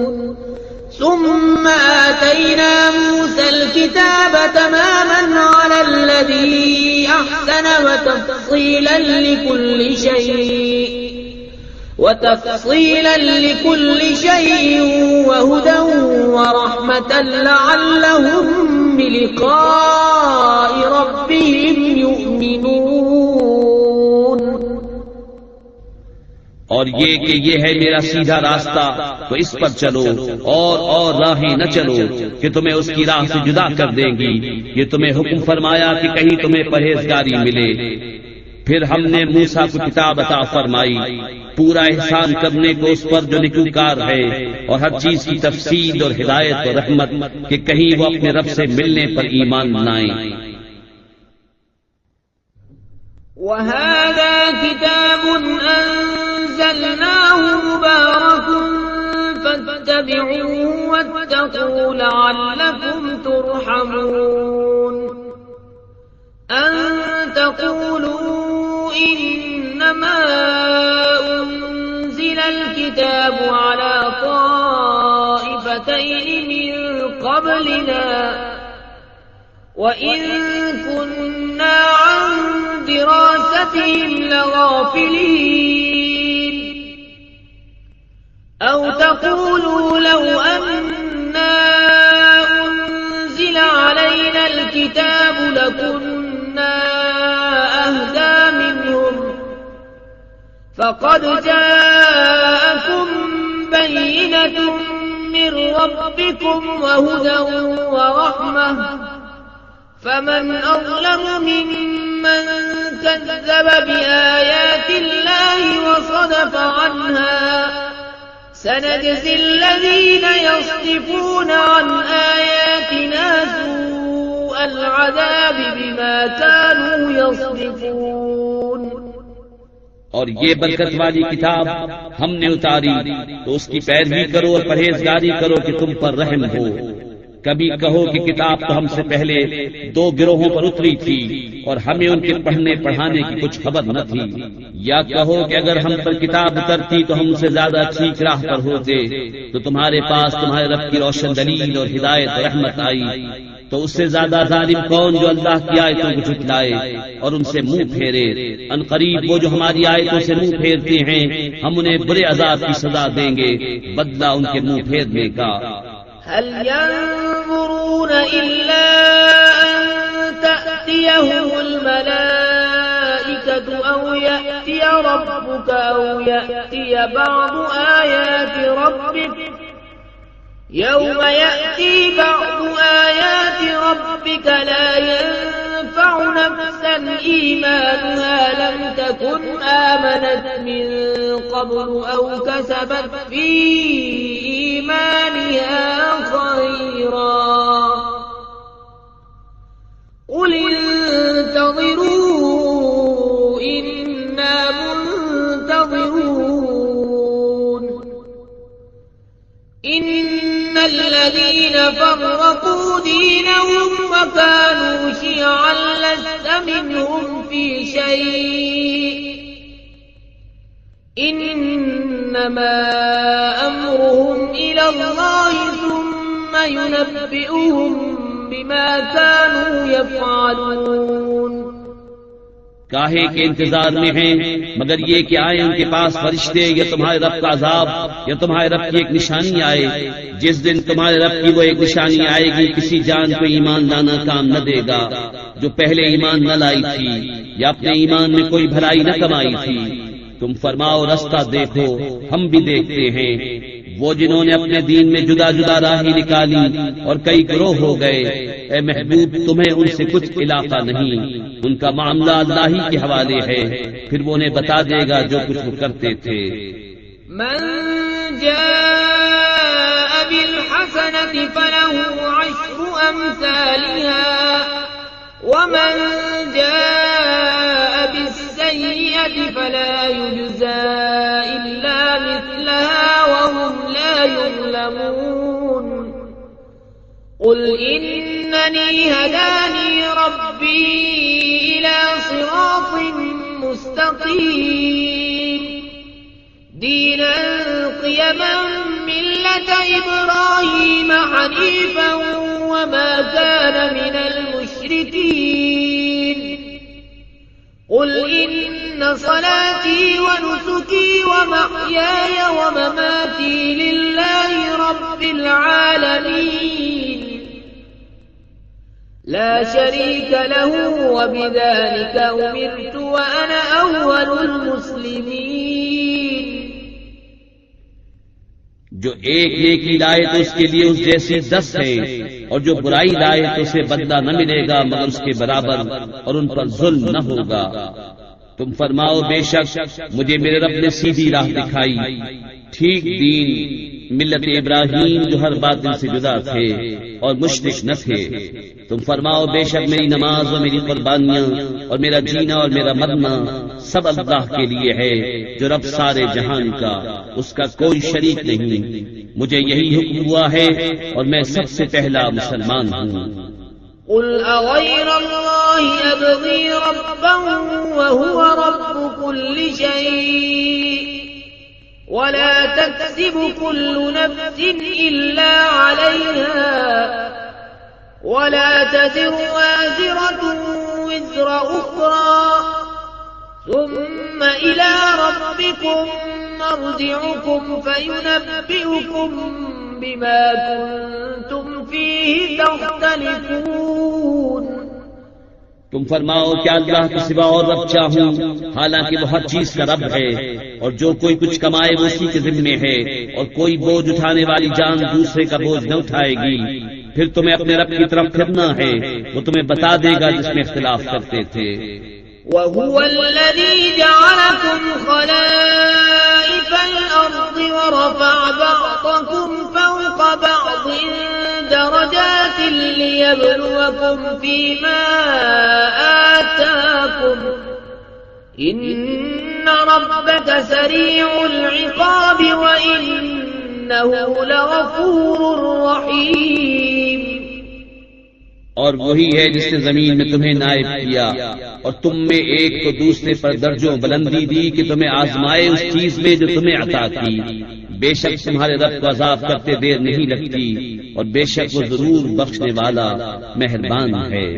ثُمَّ آتَيْنَا مُوسَى الْكِتَابَ تَمَامًا عَلَى الَّذِي أَحْسَنَ وتفصيلا لكل شيء وهدى ورحمة لعلهم بلقاء ربهم يؤمنون۔ اور یہ کہ یہ ہے میرا سیدھا راستہ تو اس پر چلو، اور راہیں نہ چلو کہ تمہیں اس کی راہ سے جدا کر دیں گی۔ یہ تمہیں حکم فرمایا کہ کہیں تمہیں پرہیزگاری ملے۔ پھر ہم نے موسیٰ کو کتاب عطا فرمائی، پورا احسان کرنے کو اس پر جو نیکوکار ہے، اور ہر چیز کی تفصیل اور ہدایت اور رحمت کہ کہیں وہ اپنے رب سے ملنے پر ایمان لائیں۔ وَهَذَا كِتَابٌ أَنزَلْنَاهُ مُبَارَكٌ فَاتَّبِعُوهُ وَاتَّقُوا لَعَلَّكُمْ تُرْحَمُونَ أَن تَقُولُوا إِنَّمَا أُنزِلَ الْكِتَابُ عَلَى طَائِفَتَيْنِ مِن قَبْلِنَا وَإِن كُنَّا عَن دِرَاسَتِهِمْ لَغَافِلِينَ أَوْ تَقُولُوا لَوْ أَنَّا أُنزِلَ عَلَيْنَا الْكِتَابُ لَكُنَّا أَهْدَىٰ مِنْهُمْ فَقَدْ جَاءَكُمْ بَيِّنَةٌ مِّن رَّبِّكُمْ وَهُدًى وَرَحْمَةٌ فَمَنْ أَظْلَمُ مِمَّن كَذَّبَ بِآيَاتِ اللَّهِ وَصَدَفَ عَنْهَا سَنَجْزِي الَّذِينَ يَصْدِفُونَ عَنْ آيَاتِنَا سُوءَ الْعَذَابِ بِمَا كَانُوا يَصْدِفُونَ۔ اور یہ برکت والی کتاب ہم نے اتاری تو اس کی پیروی کرو اور پرہیزگاری کرو کہ تم پر رحم ہو۔ کبھی کہو کہ کتاب تو ہم سے پہلے 2 گروہوں پر اتری تھی اور ہمیں ان کے پڑھنے پڑھانے کی کچھ خبر نہ تھی، یا کہو کہ اگر ہم پر کتاب اترتی تو ہم سے زیادہ ٹھیک راہ پر ہوتے، تو تمہارے پاس تمہارے رب کی روشن دلیل اور ہدایت اور رحمت آئی، تو اس سے زیادہ ظالم کون جو اللہ کی آیتوں کو جھٹلائے اور ان سے منہ پھیرے۔ ان قریب وہ جو ہماری آیتوں سے منہ پھیرتے ہیں ہم انہیں برے عذاب کی سزا دیں گے، بدلہ ان کے منہ پھیرنے کا۔ هل ينظرون إلا أن تأتيهم الملائكة أو يأتي ربك أو يأتي بعض آيات ربك يوم يأتي بعض آيات ربك لا ينفع نفسا إيمانها لم تكن آمنت من قبل أو كسبت في إيمانها خيرا قل انتظروا إنا منتظرون إن الذين فرقوا دينهم وكانوا شيعا لست منهم في شيء إنما أمرهم إلى الله ثم ينبئهم بما كانوا يفعلون۔ کاہے کے انتظار میں ہیں مگر یہ کہ آئے ان کے پاس فرشتے، یا تمہارے رب کا عذاب یا تمہارے رب کی ایک نشانی آئے۔ جس دن تمہارے رب کی وہ ایک نشانی آئے گی کسی جان کو ایمان لانا کام نہ دے گا جو پہلے ایمان نہ لائی تھی یا اپنے ایمان میں کوئی بھلائی نہ کمائی تھی۔ تم فرماؤ رستہ دیکھو ہم بھی دیکھتے ہیں، وہ جنہوں نے اپنے دین میں جدا جدا راہیں نکالی اور کئی گروہ ہو گئے، اے محبوب تمہیں ان سے کچھ علاقہ نہیں، ان کا معاملہ اللہ ہی کے حوالے ہے، پھر وہ انہیں بتا دے گا جو کچھ وہ کرتے تھے۔ من جاء بالحسنة فله 10 أمثالها ومن جاء بالسيئة فلا يجزى إلا مثلها وهم لا يظلمون قل إنني هداني ربي إلى صراط مستقيم دينا قيما ملة إبراهيم حنيفا وما كان من المشركين قل إن صلاتي ونسكي ومحياي ومماتي لله رب العالمين لا شريك له وبذلك أمرت وأنا أول المسلمين جو ایک نیکی لائے تو اس کے لیے اس جیسی 10 ہیں، اور جو برائی لائے تو اسے بدلہ نہ ملے گا مگر اس کے برابر، اور ان پر ظلم نہ ہوگا۔ تم فرماؤ بے شک مجھے میرے رب نے سیدھی راہ دکھائی، ٹھیک دین ملت ابراہیم جو ہر باطل سے جدا تھے اور مشرک نہ تھے۔ تم فرماؤ بے شک میری نماز اور میری قربانیاں اور میرا جینا اور میرا مرنا سب اللہ کے لیے ہے جو رب سارے جہان کا، اس کا کوئی شریک نہیں۔ مجھے یہی حکم ہوا ہے اور میں سب سے پہلا مسلمان ہوں۔ قل أغير الله أبغي ربا وهو رب كل شيء ولا تكسب كل نفس إلا عليها ولا تزر وازرة وزر أخرى ثم إلى ربكم مرجعكم فينبئكم بما كنتم فيه تختلفون تم فرماؤ کیا اللہ کے سوا اور رب چاہوں، حالانکہ وہ ہر چیز کا رب ہے، اور جو کوئی کچھ کمائے وہ اسی کے ذمے ہے، اور کوئی بوجھ اٹھانے والی جان دوسرے کا بوجھ نہ اٹھائے گی۔ پھر تمہیں اپنے رب کی طرف پھرنا ہے، وہ تمہیں بتا دے گا جس میں اختلاف کرتے تھے۔ وهو الذي جعلكم خلائف الأرض ورفع بعضكم فوق بعض درجات ليبلوكم فيما آتاكم إن ربك سريع العقاب وإنه لغفور رحيم اور وہی ہے جس نے زمین میں تمہیں نائب کیا اور تم میں ایک کو دوسرے پر درجوں بلندی دی کہ تمہیں آزمائے اس چیز میں جو تمہیں عطا کی۔ بے شک تمہارے رب کو عذاب کرتے دیر نہیں لگتی، اور بے شک وہ ضرور بخشنے والا مہربان ہے۔